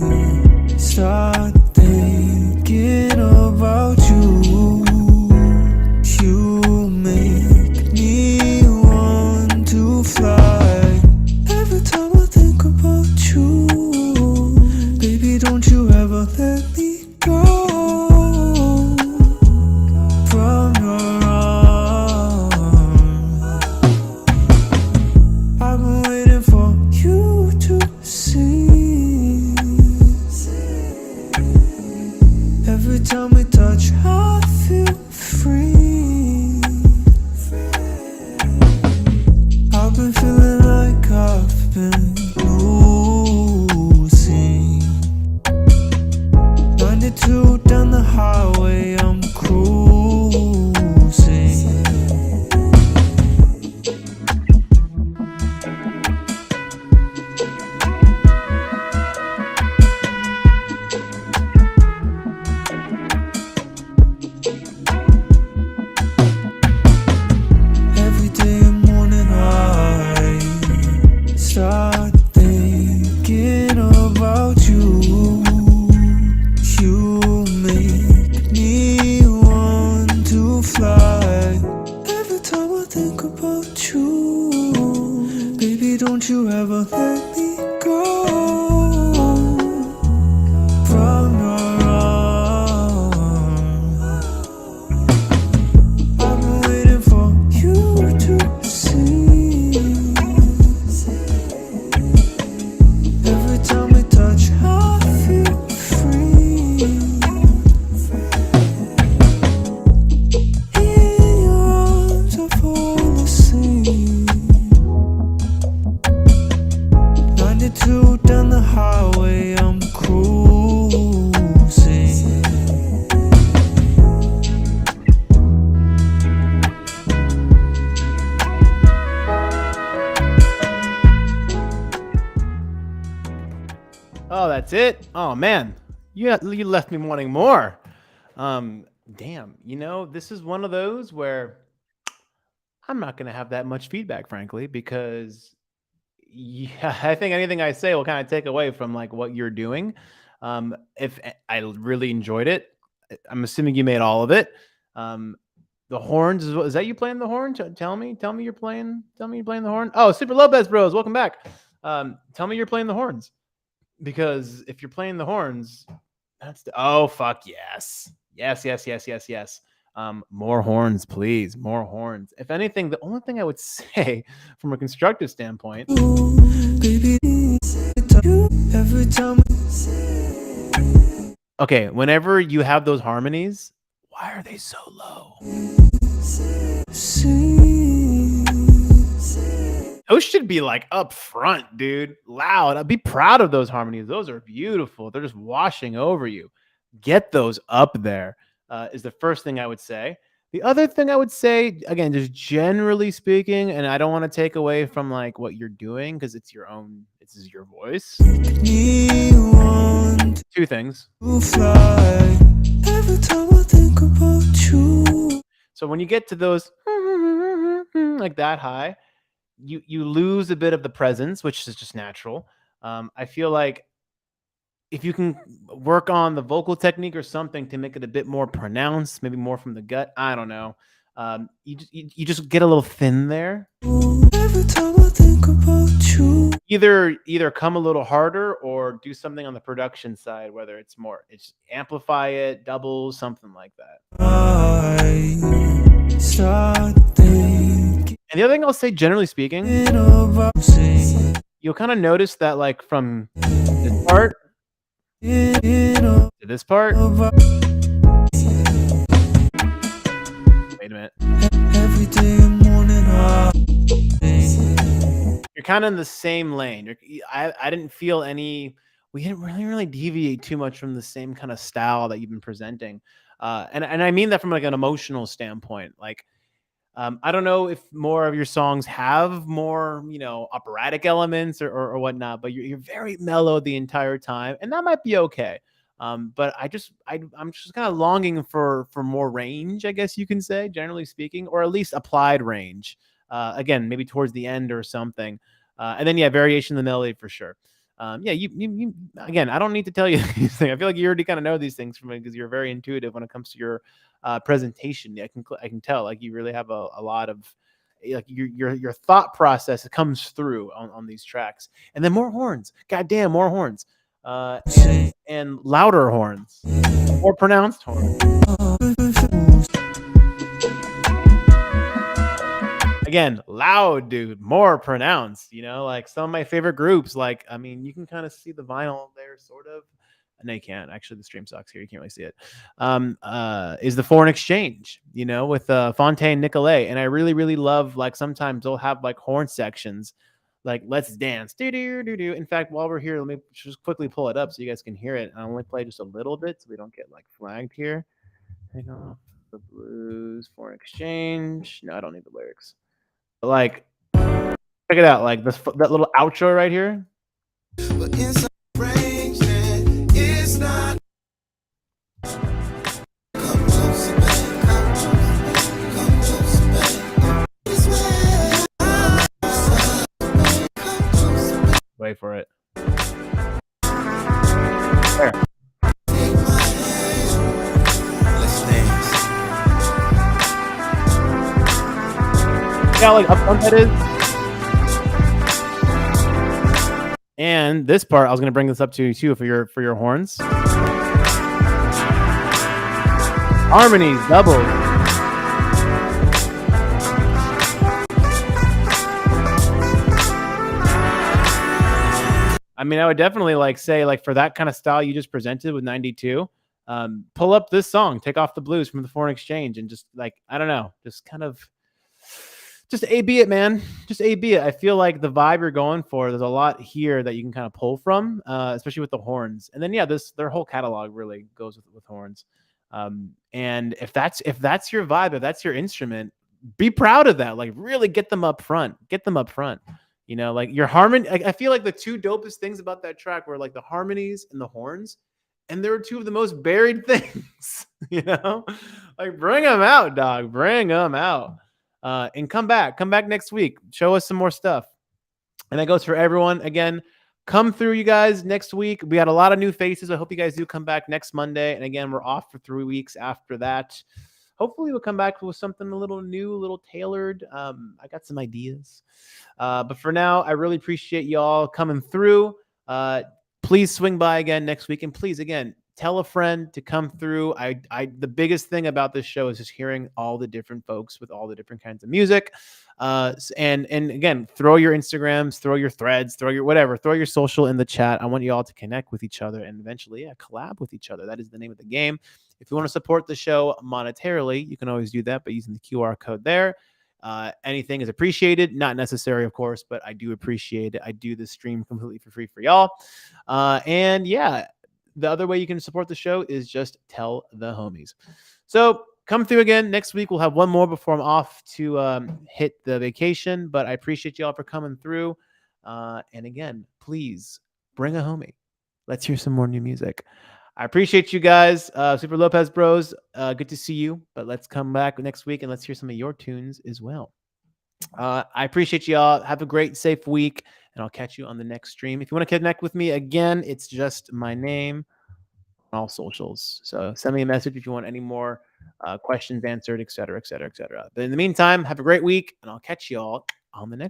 start thinking about you. You make me want to fly. Every time I think about you, baby, don't you ever let me go from your arms. I've been waiting for you to see. Every time we touch, I feel free. I've been feeling like I've been losing. 92 down the highway, I'm cruising. That's it. Oh man, you left me wanting more. Um, Damn. This is one of those where I'm not gonna have that much feedback, frankly, because yeah, I think anything I say will kind of take away from like what you're doing. If I really enjoyed it, I'm assuming you made all of it. Um, the horns is that you playing the horn? Tell me you're playing. Tell me you're playing the horn. Oh, Super Lopez Bros, welcome back. Tell me you're playing the horns because if you're playing the horns, oh fuck yes, yes. More horns, please. More horns. If anything, the only thing I would say from a constructive standpoint. Okay, whenever you have those harmonies, why are they so low? Those should be like up front, dude. Loud. I'd be proud of those harmonies. Those are beautiful. They're just washing over you. Get those up there, is the first thing I would say. The other thing I would say, again, just generally speaking, and I don't want to take away from like what you're doing because it's your own, this is your voice. Two things. So when you get to those like that high, you lose a bit of the presence, which is just natural. I feel like if you can work on the vocal technique or something to make it a bit more pronounced, maybe more from the gut. I don't know. You just get a little thin there. Either come a little harder or do something on the production side, whether it's amplify it, double, something like that. And the other thing I'll say, generally speaking, you'll kind of notice that like from this part to this part. Wait a minute. You're kind of in the same lane. I didn't feel any. We didn't really deviate too much from the same kind of style that you've been presenting, and I mean that from like an emotional standpoint. Like, I don't know if more of your songs have more, operatic elements or whatnot, but you're very mellow the entire time, and that might be okay. But I'm just kind of longing for more range, I guess you can say, generally speaking, or at least applied range. Again, maybe towards the end or something, and then yeah, variation in the melody for sure. Yeah, you again. I don't need to tell you these things. I feel like you already kind of know these things from me because you're very intuitive when it comes to your presentation. I can tell like you really have a lot of like your thought process comes through on these tracks. And then more horns. Goddamn, more horns. And louder horns. More pronounced horns. Again, loud, dude, more pronounced. Like some of my favorite groups. Like, I mean, you can kind of see the vinyl there, sort of. No, you can't. Actually, the stream sucks here. You can't really see it. Is the Foreign Exchange, with Fontaine Nicolet. And I really, really love, like, sometimes they'll have, like, horn sections, like, Let's Dance. Do-do-do-do. In fact, while we're here, let me just quickly pull it up so you guys can hear it. I only play just a little bit so we don't get, like, flagged here. Hang on. The Blues, Foreign Exchange. No, I don't need the lyrics. But, like, check it out. Like, that little outro right here. But wait for it. There. See how like upfront that is? And this part, I was gonna bring this up to you too for your horns. Harmonies, double. I mean, I would definitely like say like for that kind of style you just presented with 92, pull up this song, Take Off the Blues from the Foreign Exchange, and just like, I don't know, just kind of just A-B it, man. Just A-B it. I feel like the vibe you're going for, there's a lot here that you can kind of pull from, especially with the horns. And then yeah, their whole catalog really goes with horns. And if that's your vibe, if that's your instrument, be proud of that. Like really get them up front. Get them up front. You know, like your harmony. I feel like the two dopest things about that track were like the harmonies and the horns, and they were two of the most buried things. You know, like bring them out, dog. Bring them out, and come back. Come back next week. Show us some more stuff. And that goes for everyone. Again, come through, you guys, next week. We got a lot of new faces. I hope you guys do come back next Monday. And again, we're off for 3 weeks after that. Hopefully, we'll come back with something a little new, a little tailored. I got some ideas. But for now, I really appreciate y'all coming through. Please swing by again next week. And please, again, tell a friend to come through. The biggest thing about this show is just hearing all the different folks with all the different kinds of music. And again, throw your Instagrams, throw your threads, throw your whatever, throw your social in the chat. I want you all to connect with each other and eventually, collab with each other. That is the name of the game. If you want to support the show monetarily, you can always do that by using the QR code there. Anything is appreciated, not necessary, of course, but I do appreciate it. I do this stream completely for free for y'all. And yeah, the other way you can support the show is just tell the homies. So come through again next week. We'll have one more before I'm off to hit the vacation, but I appreciate y'all for coming through. And again, please bring a homie. Let's hear some more new music. I appreciate you guys. Super Lopez Bros, good to see you. But let's come back next week and let's hear some of your tunes as well. I appreciate y'all. Have a great, safe week. And I'll catch you on the next stream. If you want to connect with me again, it's just my name on all socials. So send me a message if you want any more questions answered, et cetera, et cetera, et cetera. But in the meantime, have a great week. And I'll catch y'all on the next